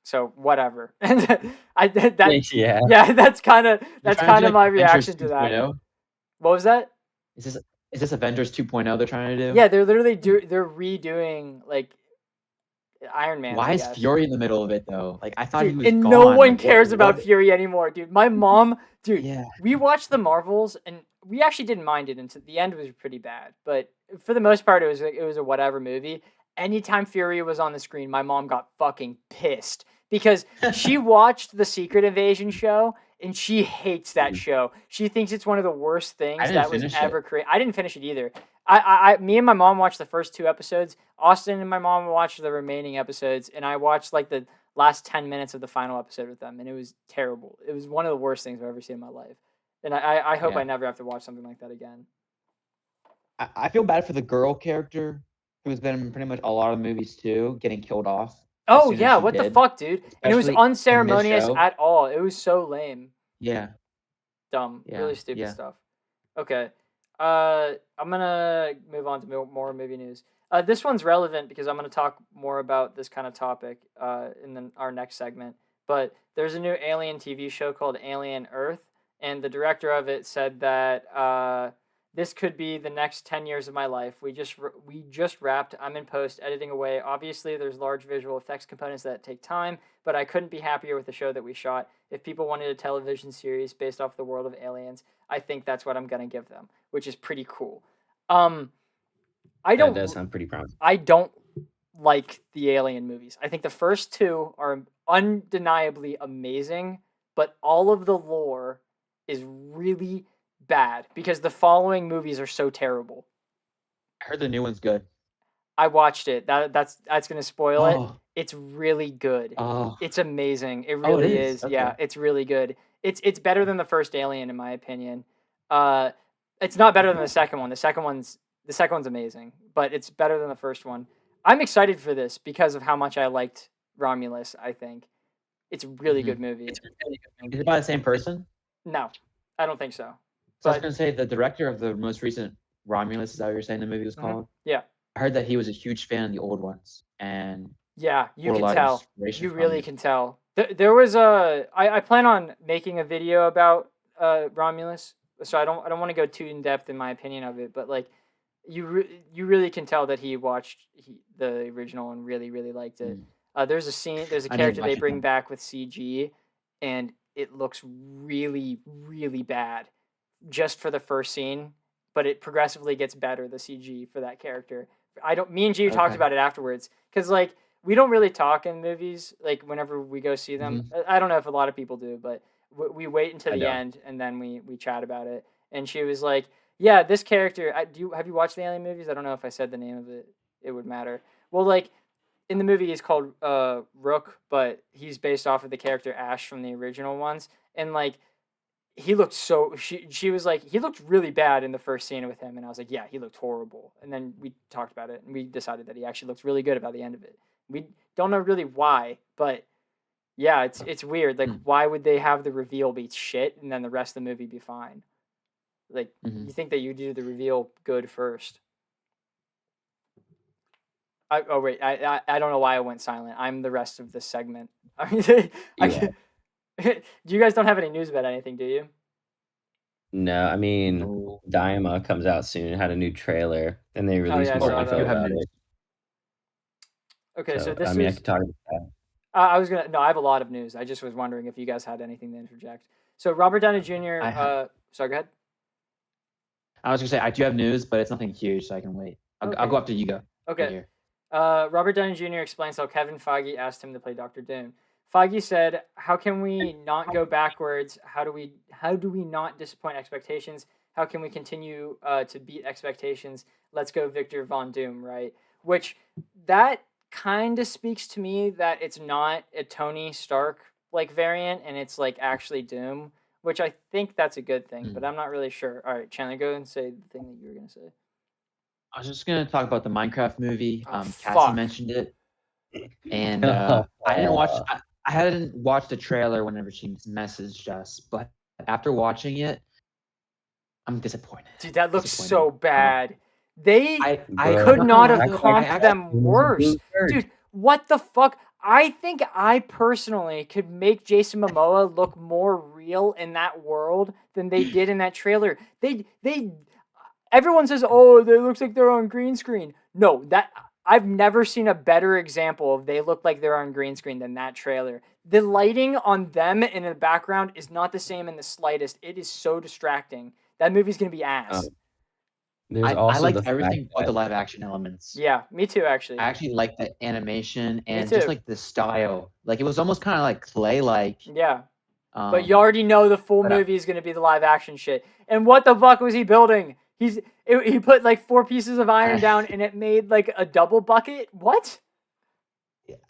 So whatever. Yeah, that's kind of my reaction to that. What was that? Is this Avengers 2.0 they're trying to do? Yeah, they're literally they're redoing like Iron Man. Why is Fury in the middle of it though? Like I thought he was and gone. No one cares about Fury anymore, dude. My mom, dude. Yeah. We watched the Marvels and we actually didn't mind it until the end was pretty bad, but for the most part, it was a whatever movie. Anytime Fury was on the screen, my mom got fucking pissed because she watched the Secret Invasion show and she hates that show. She thinks it's one of the worst things that was ever created. I didn't finish it either. Me and my mom watched the first 2 episodes. Austin and my mom watched the remaining episodes, and I watched like the last 10 minutes of the final episode with them, and it was terrible. It was one of the worst things I've ever seen in my life, and I hope I never have to watch something like that again. I feel bad for the girl character who's been in pretty much a lot of movies too, getting killed off. Oh yeah, what the fuck, dude? And it was unceremonious at all. It was so lame. Yeah. Dumb. Yeah. Really stupid stuff. Okay. I'm gonna move on to more movie news. This one's relevant because I'm gonna talk more about this kind of topic in our next segment. But there's a new Alien TV show called Alien Earth, and the director of it said that this could be the next 10 years of my life. We just wrapped. I'm in post editing away. Obviously, there's large visual effects components that take time, but I couldn't be happier with the show that we shot. If people wanted a television series based off the world of aliens, I think that's what I'm gonna give them, which is pretty cool. That does sound pretty promising. I don't like the Alien movies. I think the first 2 are undeniably amazing, but all of the lore is really bad because the following movies are so terrible. I heard the new one's good. I watched it. That's gonna spoil it. It's really good. It's amazing. It really is. Okay. Yeah, it's really good. It's better than the first Alien in my opinion. It's not better than the second one. The second one's amazing, but it's better than the first one. I'm excited for this because of how much I liked Romulus. I think it's a really good movie. Is it by the same person? No, I don't think so. So I was gonna say the director of the most recent Romulus, is that what you're saying the movie was called? Yeah. I heard that he was a huge fan of the old ones, and yeah, you can tell. You really can tell. There was I plan on making a video about Romulus, so I don't want to go too in depth in my opinion of it, but like you really can tell that he watched the original and really liked it. There's a character they bring back with CG, and it looks really bad just for the first scene, but it progressively gets better, the CG for that character. Me and G talked about it afterwards, because like we don't really talk in movies like whenever we go see them. I don't know if a lot of people do, but we wait until the end and then we chat about it. And she was like, yeah, this character, have you watched the Alien movies? I don't know if I said the name of it, it would matter. Well, like in the movie he's called Rook, but he's based off of the character Ash from the original ones, and like he looked she was like, he looked really bad in the first scene with him, and I was like, yeah, he looked horrible. And then we talked about it and we decided that he actually looks really good about the end of it. We don't know really why, but yeah, it's weird. Like why would they have the reveal be shit and then the rest of the movie be fine? Like you think that you do the reveal good first. Wait, I don't know why I went silent. I'm the rest of this segment. Do you guys don't have any news about anything, do you? No, I mean, Daima comes out soon. It had a new trailer, and they released more info about it. Okay, so this I mean, I could talk about that. I have a lot of news. I just was wondering if you guys had anything to interject. So Robert Downey Jr. Sorry, go ahead. I was gonna say I do have news, but it's nothing huge, so I can wait. I'll go after you go. Okay. Robert Downey Jr. explains how Kevin Feige asked him to play Dr. Doom. Feige said, "How can we not go backwards? How do we not disappoint expectations? How can we continue to beat expectations? Let's go Victor Von Doom," right? Which that kind of speaks to me that it's not a Tony Stark like variant and it's like actually Doom, which I think that's a good thing, but I'm not really sure. All right, Chandler, go and say the thing that you were gonna say. I was just gonna talk about the Minecraft movie. Cassie mentioned it, and I didn't watch. I hadn't watched the trailer whenever she messaged us, but after watching it, I'm disappointed. Dude, that looks so bad. I could not have comped them worse. Dude, what the fuck? I think I personally could make Jason Momoa look more real in that world than they did in that trailer. Everyone says, "Oh, it looks like they're on green screen." No, I've never seen a better example of they look like they're on green screen than that trailer. The lighting on them in the background is not the same in the slightest. It is so distracting. That movie's gonna be ass. I like everything but the live action elements. Yeah, me too, actually. I actually like the animation and just like the style. Like it was almost kind of like clay-like. Yeah. But you already know the full movie is going to be the live action shit. And what the fuck was he building? He put like 4 pieces of iron down and it made like a double bucket. What?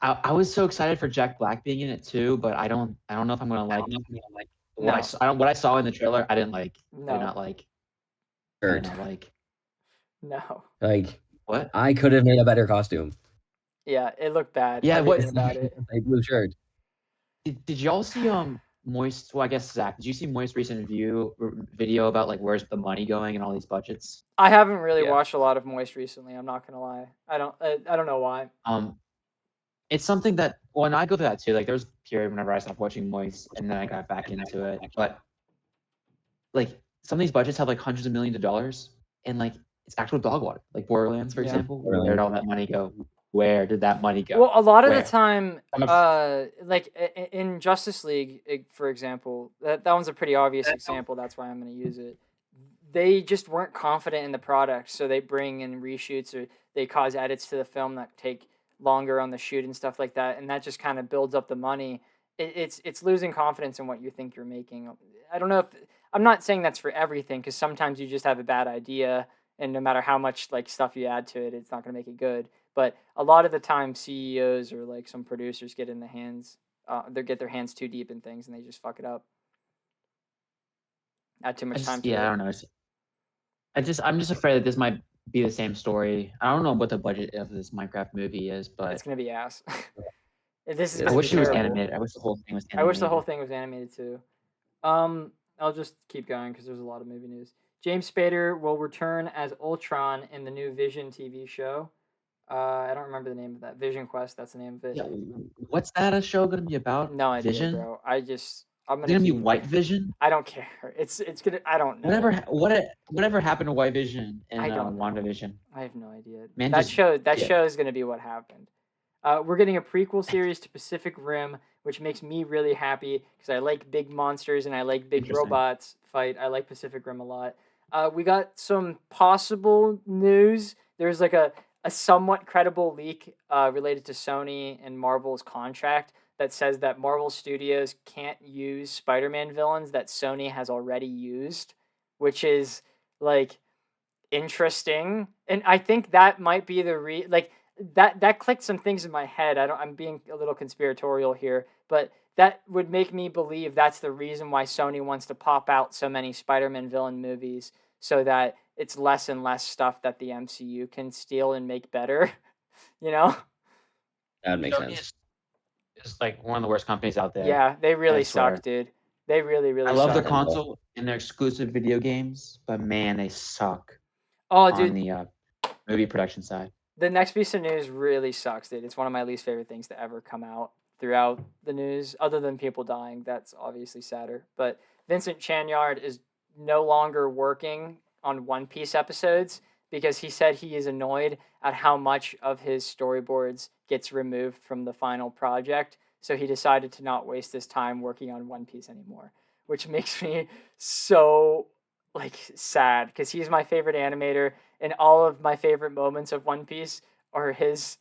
I was so excited for Jack Black being in it too, but I don't know if I'm gonna like. What I saw in the trailer, I didn't like. No. I did not like. No. Like what? I could have made a better costume. Yeah, it looked bad. Yeah, what about it? A blue shirt. Did y'all see Moist? Well, I guess Zach. Did you see Moist recent video about like where's the money going and all these budgets? I haven't really watched a lot of Moist recently. I'm not gonna lie. I don't know why. It's something that when I go through that too. Like there was a period whenever I stopped watching Moist and then I got back into it. But like some of these budgets have like hundreds of millions of dollars and like it's actual dog water. Like Borderlands, for example. Where did all that money go? Where did that money go? Well, a lot of the time, like in Justice League, for example, that one's a pretty obvious example. That's why I'm going to use it. They just weren't confident in the product, so they bring in reshoots or they cause edits to the film that take longer on the shoot and stuff like that, and that just kind of builds up the money. It's losing confidence in what you think you're making. I don't know if I'm not saying that's for everything because sometimes you just have a bad idea, and no matter how much like stuff you add to it, it's not going to make it good. But a lot of the time, CEOs or like some producers get their hands too deep in things and they just fuck it up. Add too much time to it. I don't know. I'm just afraid that this might be the same story. I don't know what the budget of this Minecraft movie is, but it's gonna be ass. I wish it was animated. I wish the whole thing was animated. I wish the whole thing was animated too. I'll just keep going because there's a lot of movie news. James Spader will return as Ultron in the new Vision TV show. I don't remember the name of that. Vision Quest, that's the name of it. Yeah, what's that a show gonna be about? No idea, Vision? bro. I'm gonna be White Vision? I don't care. It's gonna. I don't know. Whatever happened to White Vision in WandaVision? I have no idea. Man, that show is gonna be what happened. We're getting a prequel series to Pacific Rim, which makes me really happy because I like big monsters and I like big robots fight. I like Pacific Rim a lot. We got some possible news. There's like a somewhat credible leak related to Sony and Marvel's contract that says that Marvel Studios can't use Spider-Man villains that Sony has already used, which is like interesting. And I think that might be that clicked some things in my head. I'm being a little conspiratorial here, but that would make me believe that's the reason why Sony wants to pop out so many Spider-Man villain movies so that it's less and less stuff that the MCU can steal and make better, you know? That makes sense. It's like one of the worst companies out there. Yeah, they really suck, dude. They really, really suck. I love their console and their exclusive video games, but man, they suck. Oh, dude. On the movie production side. The next piece of news really sucks, dude. It's one of my least favorite things to ever come out throughout the news, other than people dying. That's obviously sadder. But Vincent Chanyard is no longer working on One Piece episodes because he said he is annoyed at how much of his storyboards gets removed from the final project. So he decided to not waste his time working on One Piece anymore, which makes me so sad because he's my favorite animator, and all of my favorite moments of One Piece are his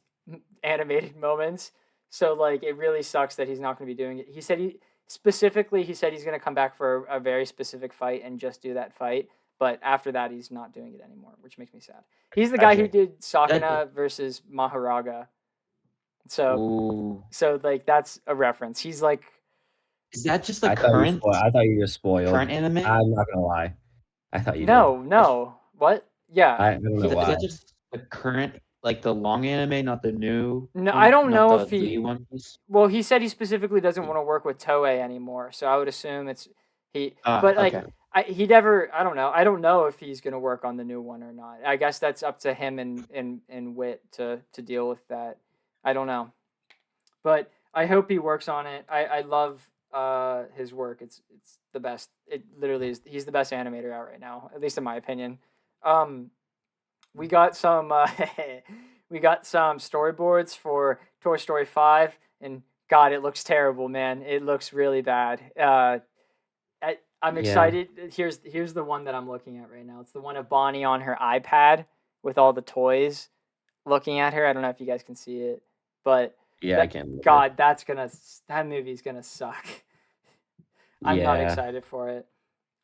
animated moments. So it really sucks that he's not going to be doing it. He said he said he's going to come back for a very specific fight and just do that fight. But after that, he's not doing it anymore, which makes me sad. He's the guy who did Sakuna versus Maharaga. So that's a reference. He's like, is that just the current? I thought you were spoiled. Current anime? I'm not gonna lie. I thought you. No. What? Yeah. I don't know why. Is that just the current, the long anime, not the new? No, I don't know if he. Well, he said he specifically doesn't want to work with Toei anymore, so I would assume it's he. But okay. He never. I don't know. I don't know if he's gonna work on the new one or not. I guess that's up to him and Wit to deal with that. I don't know, but I hope he works on it. I love his work. It's the best. It literally is. He's the best animator out right now, at least in my opinion. We got some storyboards for Toy Story 5, and God, it looks terrible, man. It looks really bad. I'm excited. Here's the one that I'm looking at right now. It's the one of Bonnie on her iPad with all the toys looking at her. I don't know if you guys can see it, but I can. God, that movie's gonna suck. I'm not excited for it.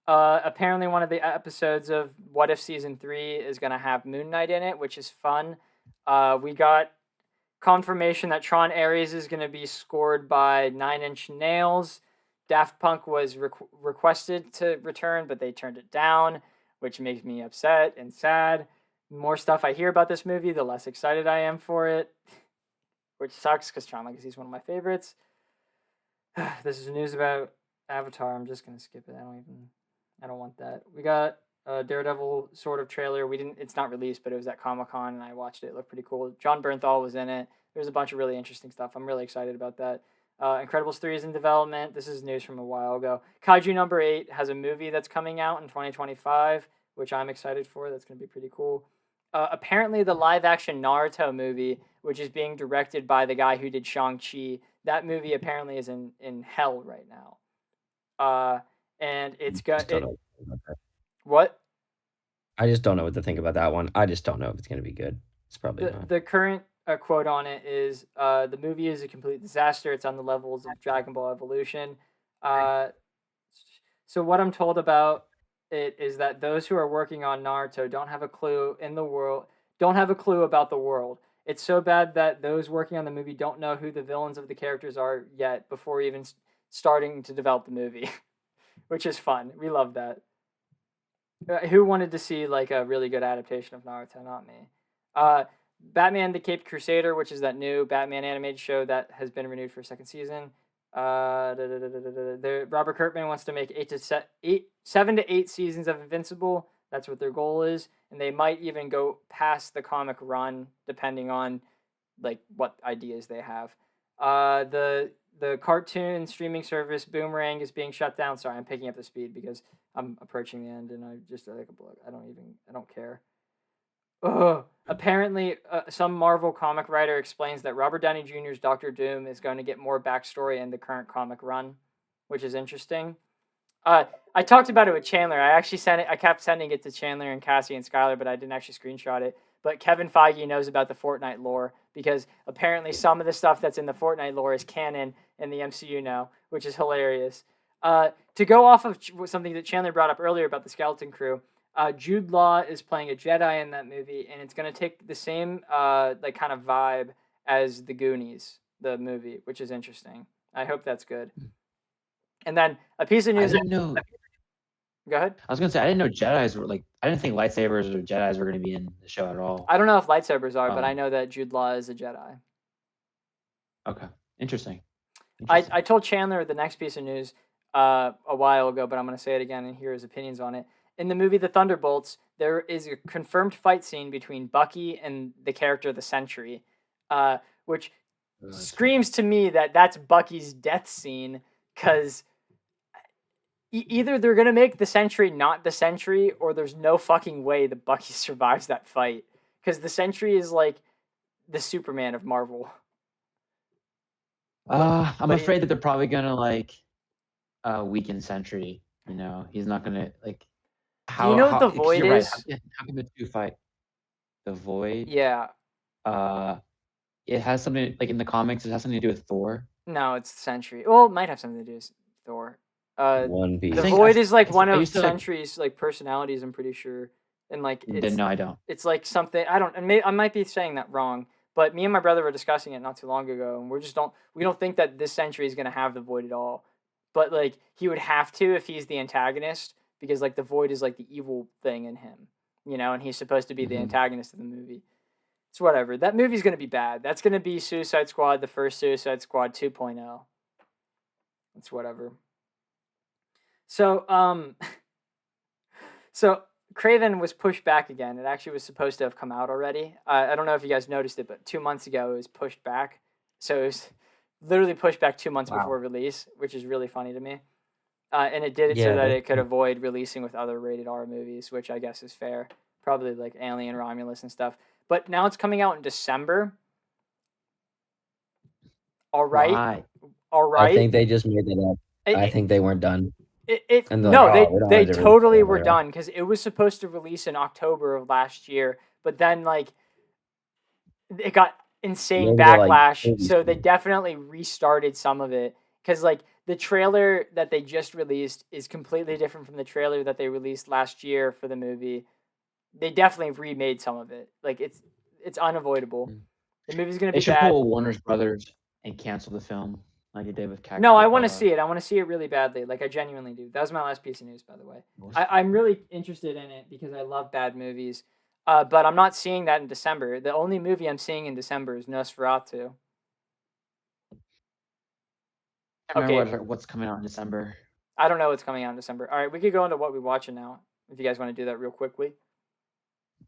Apparently one of the episodes of What If Season 3 is going to have Moon Knight in it, which is fun. We got confirmation that Tron Ares is going to be scored by 9 Inch Nails. Daft Punk was requested to return, but they turned it down, which makes me upset and sad. The more stuff I hear about this movie, the less excited I am for it, which sucks because Tron Legacy is one of my favorites. This is news about Avatar. I'm just going to skip it. I don't want that. We got a Daredevil sort of trailer. It's not released, but it was at Comic-Con and I watched it. It looked pretty cool. John Bernthal was in it. There's a bunch of really interesting stuff. I'm really excited about that. Incredibles 3 is in development. This is news from a while ago. Kaiju number 8 has a movie that's coming out in 2025, which I'm excited for. That's going to be pretty cool. Apparently the live action Naruto movie, which is being directed by the guy who did Shang-Chi, that movie apparently is in hell right now. And it's got what? I just don't know what to think about that one. I just don't know if it's going to be good. It's probably not. The current quote on it is, the movie is a complete disaster. It's on the levels of Dragon Ball Evolution. So what I'm told about it is that those who are working on Naruto don't have a clue about the world. It's so bad that those working on the movie don't know who the villains of the characters are yet before even starting to develop the movie. Which is fun. We love that. Who wanted to see a really good adaptation of Naruto? Not me. Batman the Caped Crusader, which is that new Batman animated show that has been renewed for a second season. Robert Kirkman wants to make 7 to 8 seasons of Invincible. That's what their goal is, and they might even go past the comic run depending on what ideas they have. The cartoon streaming service Boomerang is being shut down. Sorry, I'm picking up the speed because I'm approaching the end and I just I don't care. Apparently, some Marvel comic writer explains that Robert Downey Jr.'s Doctor Doom is going to get more backstory in the current comic run, which is interesting. I talked about it with Chandler. I kept sending it to Chandler and Cassie and Skylar, but I didn't actually screenshot it. But Kevin Feige knows about the Fortnite lore because apparently some of the stuff that's in the Fortnite lore is canon in the MCU now, which is hilarious. To go off of something that Chandler brought up earlier about the Skeleton Crew, Jude Law is playing a Jedi in that movie, and it's going to take the same kind of vibe as The Goonies, the movie, which is interesting. I hope that's good. And then a piece of news. I didn't know. Go ahead. I was gonna say I didn't know Jedis were I didn't think lightsabers or Jedis were gonna be in the show at all. I don't know if lightsabers are, but I know that Jude Law is a Jedi. Okay, interesting. I told Chandler the next piece of news a while ago, but I'm gonna say it again and hear his opinions on it. In the movie The Thunderbolts, there is a confirmed fight scene between Bucky and the character the Sentry, which screams to me that that's Bucky's death scene, because either they're gonna make the Sentry not the Sentry, or there's no fucking way that Bucky survives that fight, because the Sentry is like the Superman of Marvel. I'm afraid that they're probably gonna like weaken Sentry. You know, he's not gonna like. Do you know what the Void is? Right. How can the two fight? The Void. Yeah. It has something like in the comics. It has something to do with Thor. No, it's Sentry. Well, it might have something to do with Thor. One Piece. The Void is like one of Sentry's like personalities. I'm pretty sure, and like it's, no, I don't. It's like something I don't. And I might be saying that wrong. But me and my brother were discussing it not too long ago, and we don't think that this Sentry is gonna have the Void at all. But like he would have to if he's the antagonist, because like the Void is like the evil thing in him, you know, and he's supposed to be the antagonist of the movie. It's whatever. That movie's gonna be bad. That's gonna be Suicide Squad, the first Suicide Squad 2.0. It's whatever. So so Kraven was pushed back again. It actually was supposed to have come out already. I don't know if you guys noticed it, but 2 months ago it was pushed back. So it was literally pushed back 2 months before release, which is really funny to me. And it did it so that it could avoid releasing with other rated R movies, which I guess is fair. Probably like Alien, Romulus, and stuff. But now it's coming out in December. All right. All right. I think they just made it up. I think they weren't done. They totally were done, because it was supposed to release in October of last year, but then like it got insane backlash, so they definitely restarted some of it, because like the trailer that they just released is completely different from the trailer that they released last year for the movie. They definitely remade some of it. Like it's unavoidable. The movie's gonna be bad. They should pull Warner Brothers and cancel the film like it did with Cactus. No, I want to see it. I want to see it really badly. Like I genuinely do. That was my last piece of news, by the way. I'm really interested in it because I love bad movies. But I'm not seeing that in December. The only movie I'm seeing in December is Nosferatu. Okay. What's coming out in December? I don't know what's coming out in December. All right, we could go into what we're watching now, if you guys want to do that real quickly.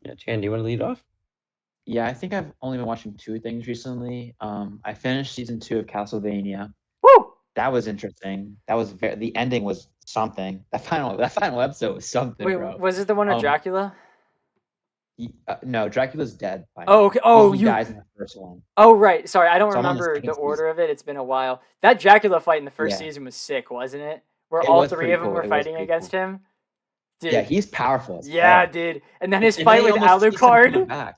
Yeah, Chan, do you want to lead off? Yeah, I think I've only been watching 2 things recently. I finished season 2 of Castlevania. Woo! That was interesting. That was the ending was something. That final episode was something. Wait, bro. Was it the one of Dracula? No, Dracula's dead. Oh, okay. Oh, he dies in the first one. Oh, right. Sorry, I don't remember the order of it. It's been a while. That Dracula fight in the first season was sick, wasn't it? Where all 3 of them were fighting against him. Dude. Yeah, he's powerful. Yeah, dude. And then his fight with Alucard.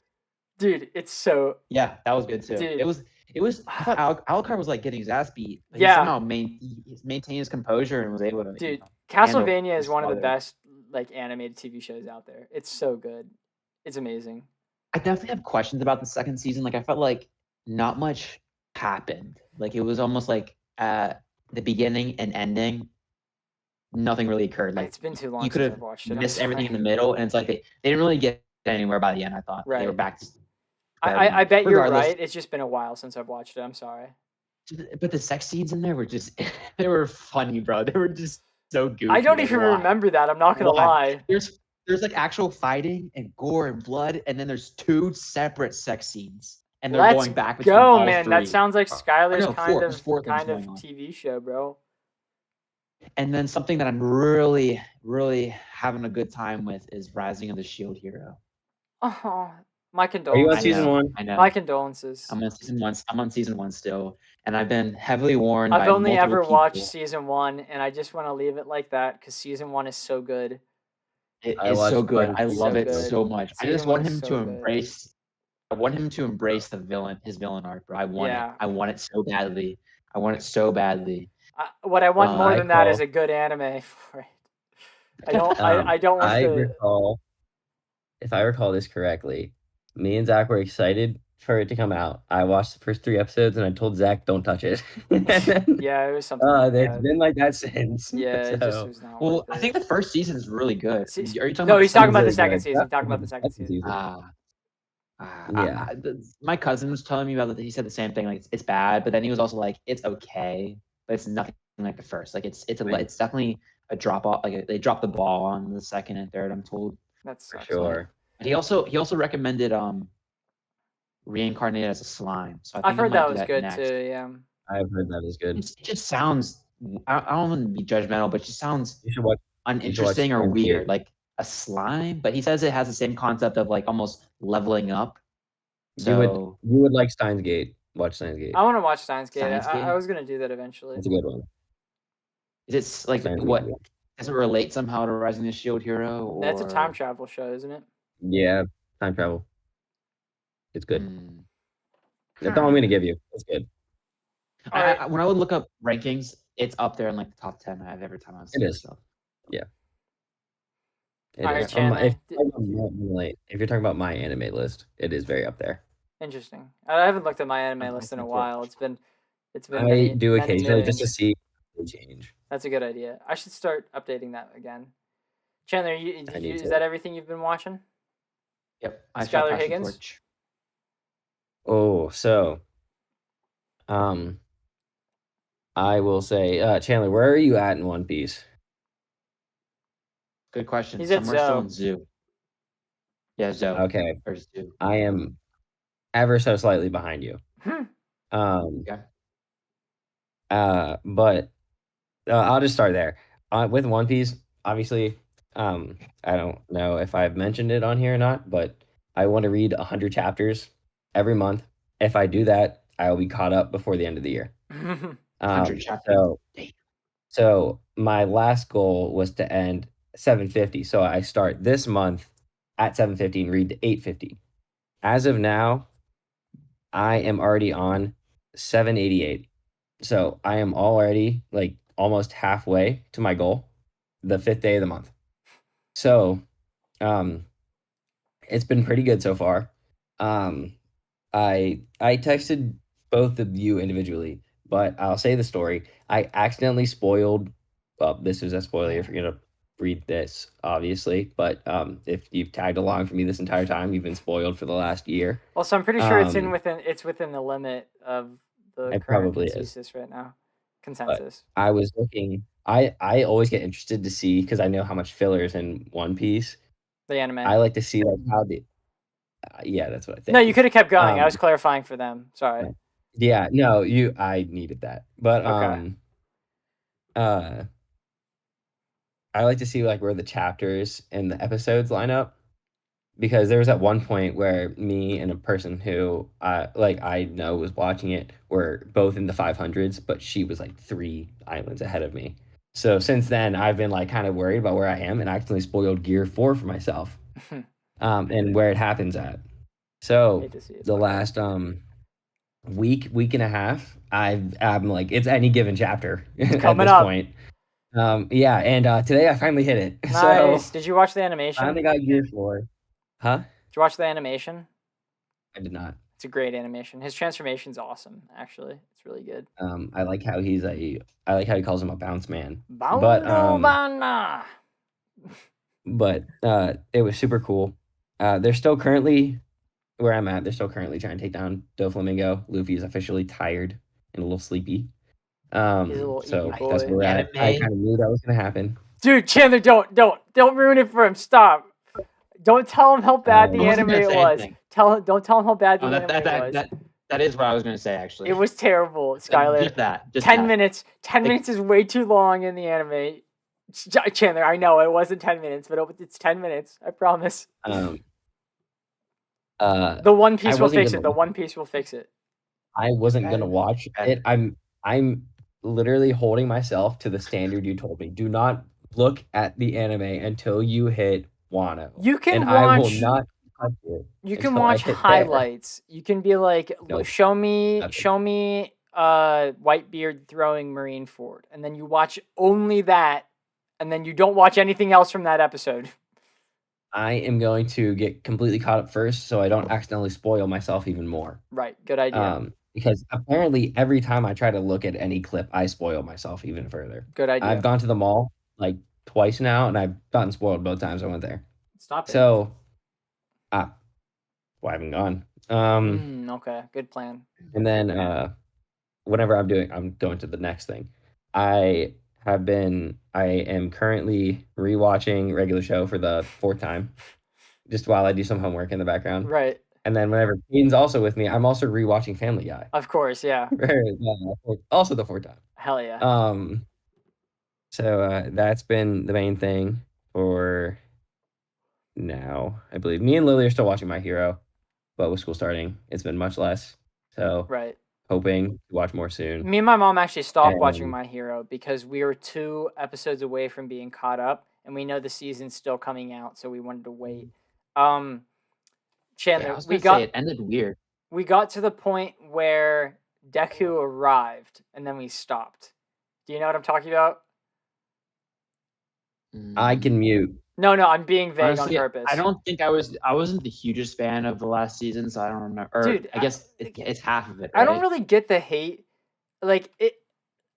Dude, it's so. Yeah, that was good too. Dude. It was. I thought Alucard was like getting his ass beat. Like, yeah. He somehow maintained his composure and was able to. Dude, Castlevania is one of the best like animated TV shows out there. It's so good. It's amazing. I definitely have questions about the second season. Like I felt like not much happened. Like it was almost like at the beginning and ending, nothing really occurred. Like it's been too long. You could have missed everything in the middle, and it's like they didn't really get anywhere by the end. I thought they were back to. I bet you're right. It's just been a while since I've watched it. I'm sorry. But the sex scenes in there were just they were funny, bro. They were just so goofy. I don't even remember that. I'm not gonna lie. There's like actual fighting and gore and blood, and then there's 2 separate sex scenes, and they're going back between all 3. That sounds like Skylar's kind of TV show, bro. And then something that I'm really, really having a good time with is Rising of the Shield Hero. Oh, my condolences. Are you on season 1? I know. My condolences. I'm on season 1. I'm on season 1 still, and I've been heavily warned. I've only ever watched season 1, and I just want to leave it like that because season 1 is so good. It is so good. I love it so much. I just want him to embrace. I want him to embrace his villain arc, bro. I want it. I want it so badly. What I want more than that is a good anime for it. I don't want recall, if I recall this correctly, me and Zach were excited for it to come out. I watched the first 3 episodes and I told Zach, "Don't touch it." Yeah, it was something. It's been like that since. Yeah, it just was not. Well, I think the first season is really good. Are you talking? No, he's talking about the second season. He's talking about the second season. Yeah. My cousin was telling me about it. He said the same thing. Like it's bad, but then he was also like, it's okay, but it's nothing like the first. Like it's definitely a drop off. Like they dropped the ball on the second and third. I'm told. That's for sure. He also recommended Reincarnated as a Slime. So I've heard that was good too. Yeah, I've heard that is good. It just sounds. I don't want to be judgmental, but it just sounds You should watch. uninteresting or weird, like a slime. But he says it has the same concept of like almost leveling up. So you would like Steins Gate. Watch Steins Gate. I want to watch Steins Gate. I was gonna do that eventually. It's a good one. Is it like what? Does it relate somehow to Rising the Shield Hero? Or... That's a time travel show, isn't it? Yeah, time travel. It's good. That's all I'm gonna give you. It's good. When I would look up rankings, it's up there in like the top 10 I've ever time I've seen. It is. So. Yeah. If you're talking about my anime list, it is very up there. Interesting. I haven't looked at my anime list in a while. It's been. I do occasionally just to see the change. That's a good idea. I should start updating that again. Chandler, is that everything you've been watching? Yep. Skylar Higgins. Oh, so, I will say, Chandler, where are you at in One Piece? Good question. He's somewhere still in Zoo. Yeah, Zoo. Okay. Or Zoo. I am ever so slightly behind you. Okay. But I'll just start there. With One Piece, obviously, I don't know if I've mentioned it on here or not, but I want to read 100 chapters every month. If I do that, I will be caught up before the end of the year. 100 chapters. So my last goal was to end 750. So I start this month at 750 and read to 850. As of now, I am already on 788. So I am already like almost halfway to my goal, the 5th day of the month. So it's been pretty good so far. I texted both of you individually, but I'll say the story. I accidentally spoiled. Well, this is a spoiler if you're gonna read this, obviously. But if you've tagged along for me this entire time, you've been spoiled for the last year. Well, so I'm pretty sure it's within the limit of the current consensus right now. Consensus. But I was looking. I always get interested to see because I know how much filler is in One Piece. The anime. I like to see like how the. Yeah, that's what I think. No, you could have kept going. I was clarifying for them. Sorry. Yeah, no, I needed that. But okay. I like to see like where the chapters and the episodes line up because there was at one point where me and a person who I know was watching it were both in the 500s, but she was like 3 islands ahead of me. So since then, I've been like kind of worried about where I am and accidentally spoiled Gear 4 for myself. And where it happens at. So the last week and a half, I'm like it's any given chapter at this point. Yeah, and today I finally hit it. Nice. So did you watch the animation? I finally got Gear 4. Huh? Did you watch the animation? I did not. It's a great animation. His transformation's awesome, actually. It's really good. I like how I like how he calls him a bounce man. But it was super cool. They're still currently where I'm at. They're still currently trying to take down Doflamingo. Luffy is officially tired and a little sleepy. So that's where we're at. I kind of knew that was gonna happen. Dude, Chandler, don't ruin it for him. Stop. Don't tell him how bad the anime was. Don't tell him how bad the anime was. That is what I was gonna say. Actually, it was terrible, Skylar. Just 10 minutes. 10 minutes is way too long in the anime. Chandler, I know it wasn't 10 minutes, but it's 10 minutes. I promise. The One Piece will fix it. The One Piece will fix it. I wasn't gonna watch it. I'm literally holding myself to the standard you told me. Do not look at the anime until you hit Wano. You can watch. I will not touch it. You can watch highlights. You can be like, show me Whitebeard throwing Marineford, and then you watch only that, and then you don't watch anything else from that episode. I am going to get completely caught up first, so I don't accidentally spoil myself even more. Right. Good idea. Because apparently every time I try to look at any clip, I spoil myself even further. Good idea. I've gone to the mall like twice now, and I've gotten spoiled both times I went there. Stop it. So, well, I haven't gone. Okay, good plan. And then whenever I'm going to the next thing, I I am currently rewatching regular show for the 4th time, just while I do some homework in the background. Right. And then whenever Ian's also with me, I'm also rewatching Family Guy. Of course, yeah. Also the 4th time. Hell yeah. So that's been the main thing for now. I believe me and Lily are still watching My Hero, but with school starting, it's been much less. So right. Hoping to watch more soon. Me and my mom actually stopped watching My Hero because we were 2 episodes away from being caught up, and we know the season's still coming out, so we wanted to wait. Chandler, I was gonna say it ended weird. We got to the point where Deku arrived, and then we stopped. Do you know what I'm talking about? I can mute. No, I'm being vague on purpose. I don't think I wasn't the hugest fan of the last season, so I don't remember. Or dude, I guess it's half of it. Right? I don't really get the hate. Like it,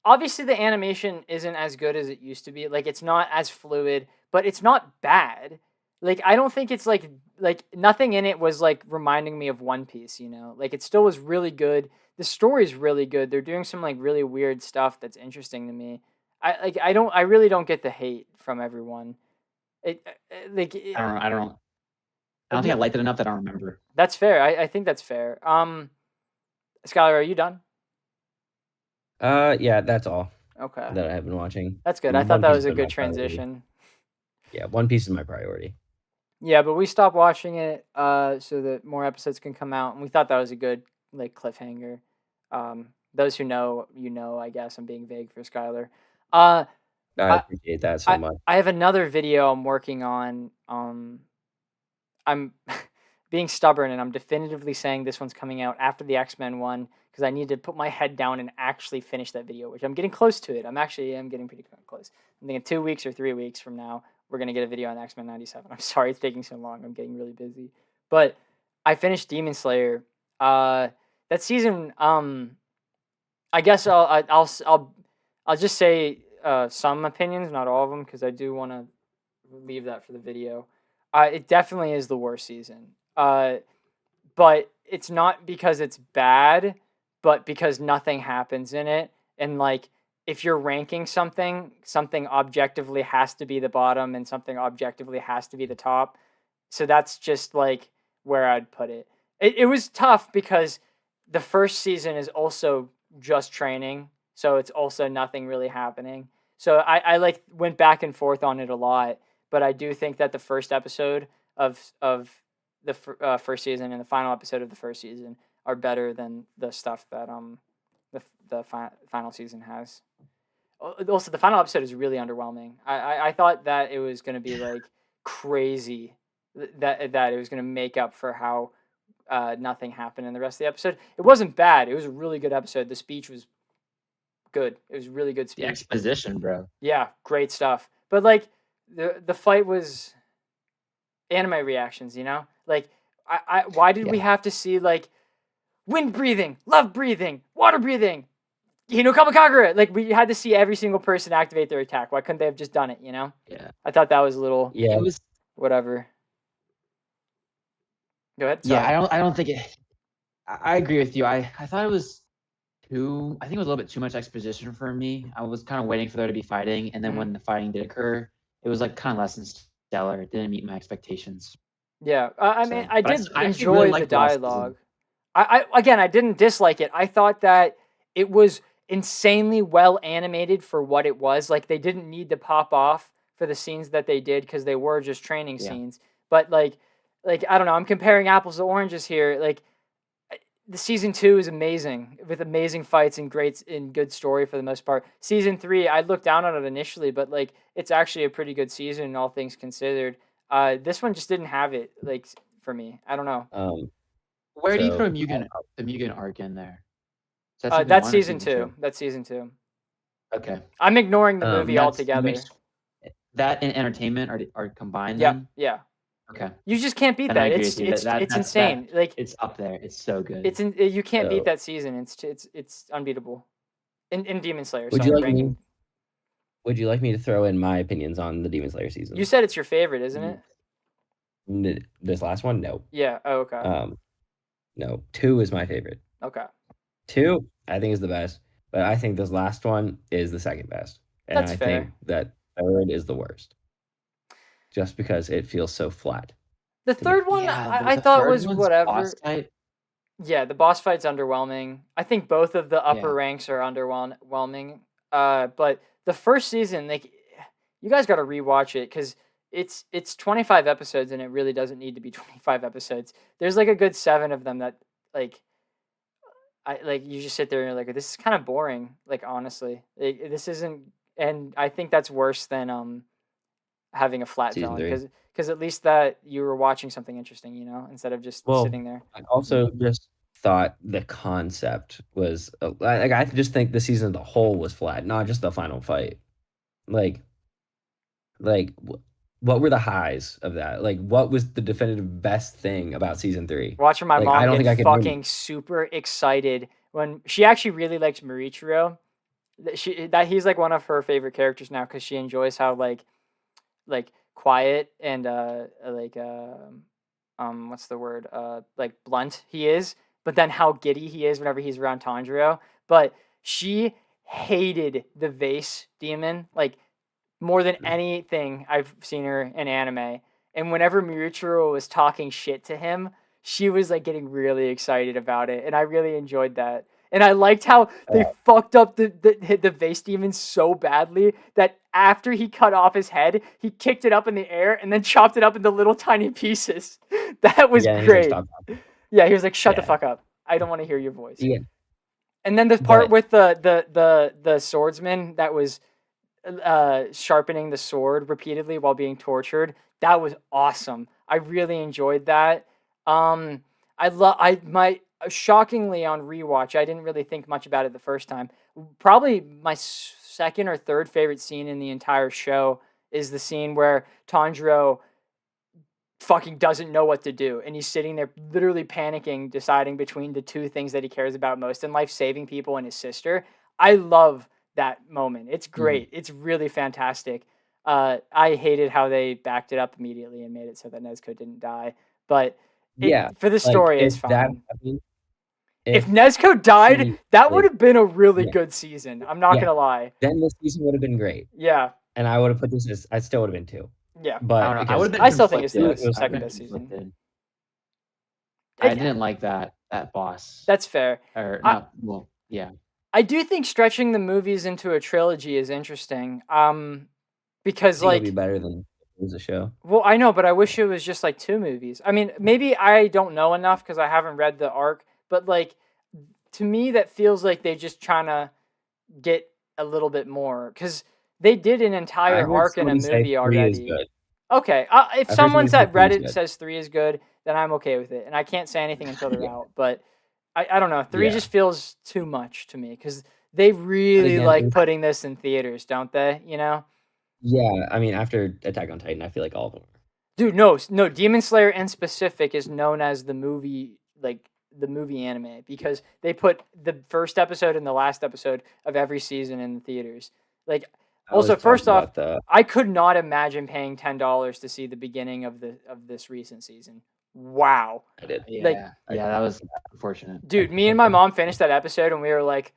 obviously the animation isn't as good as it used to be. Like it's not as fluid, but it's not bad. Like I don't think it's like nothing in it was like reminding me of One Piece. You know, like it still was really good. The story's really good. They're doing some like really weird stuff that's interesting to me. I really don't get the hate from everyone. I don't think I liked it enough that I don't remember. That's fair. I think that's fair. Skylar, are you done? Yeah, that's all. Okay. That I have been watching. That's good. I thought that was a good transition. Yeah, One Piece is my priority. Yeah, but we stopped watching it so that more episodes can come out, and we thought that was a good like cliffhanger. Those who know, you know. I guess I'm being vague for Skylar. I appreciate that so much. I have another video I'm working on. I'm being stubborn, and I'm definitively saying this one's coming out after the X-Men one because I need to put my head down and actually finish that video, which I'm getting close to it. I'm getting pretty close. I'm thinking 2 weeks or 3 weeks from now, we're going to get a video on X-Men 97. I'm sorry it's taking so long. I'm getting really busy. But I finished Demon Slayer. That season, I guess I'll just say some opinions, not all of them, because I do want to leave that for the video. It definitely is the worst season. But it's not because it's bad, but because nothing happens in it. And like, if you're ranking something objectively has to be the bottom and something objectively has to be the top. So that's just like where I'd put it. It was tough because the first season is also just training. So it's also nothing really happening. So I like went back and forth on it a lot, but I do think that the first episode of the first season and the final episode of the first season are better than the stuff that the final season has. Also, the final episode is really underwhelming. I thought that it was going to be like crazy that it was going to make up for how nothing happened in the rest of the episode. It wasn't bad. It was a really good episode. The speech was good. It was really good speech. The exposition, bro. Yeah, great stuff. But like the fight was anime reactions, you know? Like why did we have to see like wind breathing, love breathing, water breathing, Hino Kamakagura? Like we had to see every single person activate their attack. Why couldn't they have just done it, you know? Yeah. I thought that was a little it was whatever. Go ahead. Sorry. Yeah, I don't think it I agree with you. I thought it was I think it was a little bit too much exposition for me. I was kind of waiting for there to be fighting, and then when the fighting did occur, it was like kind of less than stellar. It didn't meet my expectations. Yeah, I mean, I did enjoy the dialogue. I didn't dislike it. I thought that it was insanely well animated for what it was. Like they didn't need to pop off for the scenes that they did because they were just training scenes. But like I don't know. I'm comparing apples to oranges here. Like the season 2 is amazing with amazing fights and good story for the most part. Season 3, I looked down on it initially, but like it's actually a pretty good season, all things considered. This one just didn't have it like for me. I don't know. Where do you throw the Mugen arc in there? That's season 2. That's season 2. Okay. I'm ignoring the movie altogether. That and entertainment are combined. Yeah. Then? Yeah. Okay. You just can't beat that. It's insane. Like it's up there. It's so good. You can't beat that season. It's unbeatable. In Demon Slayer. Would you like me to throw in my opinions on the Demon Slayer season? You said it's your favorite, isn't it? This last one, no. Yeah. Oh, okay. No, 2 is my favorite. Okay. 2, I think is the best, but I think this last one is the second best. And That's I fair. think that third is the worst. Just because it feels so flat. The third one I thought was whatever. Yeah, the boss fight's underwhelming. I think both of the upper ranks are underwhelming. But the first season, like, you guys got to rewatch it because it's 25 episodes and it really doesn't need to be 25 episodes. There's like a good 7 of them that like you just sit there and you're like, this is kind of boring. Like, honestly, this isn't, and I think that's worse than having a flat Season villain because at least that you were watching something interesting, instead of just sitting there. I also just thought the concept was like, I just think the season as a whole was flat, not just the final fight. Like what were the highs of that? Like, what was the definitive best thing about season 3? Watching my mom get fucking super excited when she actually really likes Marichiro. He's like one of her favorite characters now because she enjoys how like quiet and what's the word, like blunt he is, but then how giddy he is whenever he's around Tanjiro. But she hated the vase demon like more than anything I've seen her in anime. And whenever Miruchiro was talking shit to him, she was like getting really excited about it, and I really enjoyed that. And I liked how they fucked up the vase demon so badly that after he cut off his head, he kicked it up in the air and then chopped it up into little tiny pieces. That was great. Yeah, he was like, "Shut the fuck up! I don't want to hear your voice." Yeah. And then the part with the swordsman that was sharpening the sword repeatedly while being tortured, that was awesome. I really enjoyed that. Shockingly on rewatch, I didn't really think much about it the first time. Probably my second or third favorite scene in the entire show is the scene where Tanjiro fucking doesn't know what to do, and he's sitting there literally panicking, deciding between the two things that he cares about most in life, saving people and his sister. I love that moment. It's great. It's really fantastic. I hated how they backed it up immediately and made it so that Nezuko didn't die, but for the story, it's fine. If Nezuko died, that would have been a really good season. I'm not gonna lie. Then this season would have been great. Yeah. And I would have put this as, I still would have been 2. Yeah. But I still think it's the second best season. I didn't like that boss. That's fair. Or not, yeah. I do think stretching the movies into a trilogy is interesting. Because like, it'd be better than it was a show. Well, I know, but I wish it was just like 2 movies. I mean, maybe I don't know enough because I haven't read the arc, but like, to me, that feels like they just trying to get a little bit more because they did an entire arc in a movie already. Okay, if someone's at Reddit says 3 is good, then I'm okay with it, and I can't say anything until they're out. But I don't know, 3 just feels too much to me because they really like putting this in theaters, don't they? Yeah, I mean, after Attack on Titan, I feel like all of them. Dude, no, Demon Slayer in specific is known as the movie, like the movie anime, because they put the first episode and the last episode of every season in the theaters. Like, also, first off, I could not imagine paying $10 to see the beginning of this recent season. Wow. I did. Yeah, that was unfortunate. Dude, me and my mom finished that episode and we were like,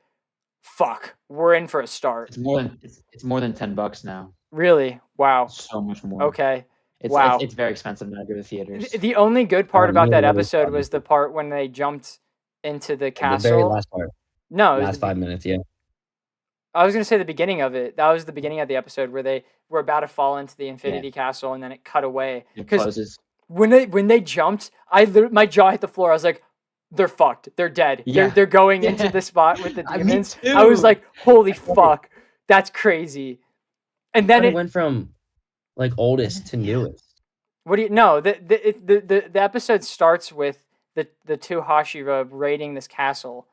fuck, we're in for a start. It's more than $10 now. Really? Wow. So much more. Okay. Wow. It's very expensive now to go to theaters. The only good part about that episode was the part when they jumped into the castle. The very last part. No. Last 5 minutes, yeah. I was going to say the beginning of it. That was the beginning of the episode where they were about to fall into the Infinity Castle and then it cut away. Because when they jumped, my jaw hit the floor. I was like, they're fucked. They're dead. Yeah. They're going into the spot with the demons. I was like, holy fuck. That's crazy. And then it went from like oldest to newest. What do you know? The episode starts with the two Hashira raiding this castle.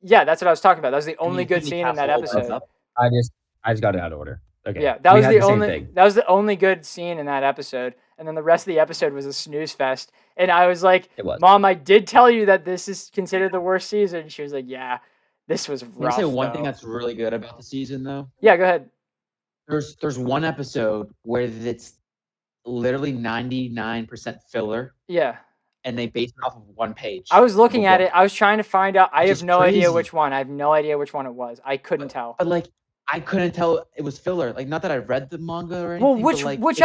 Yeah, that's what I was talking about. That was the only good scene in that episode. I just got it out of order. Okay. Yeah, that was the only good scene in that episode. And then the rest of the episode was a snooze fest. And I was like, Mom, I did tell you that this is considered the worst season. And she was like, yeah, this was rough. Can I say one thing that's really good about the season, though? Yeah, go ahead. There's one episode where it's literally 99% filler. Yeah. And they base it off of one page. I was looking at it. I was trying to find out. I have no idea which one. I have no idea which one it was. I couldn't tell. But like, I couldn't tell it was filler. Like, not that I read the manga or anything. Well, but, like, which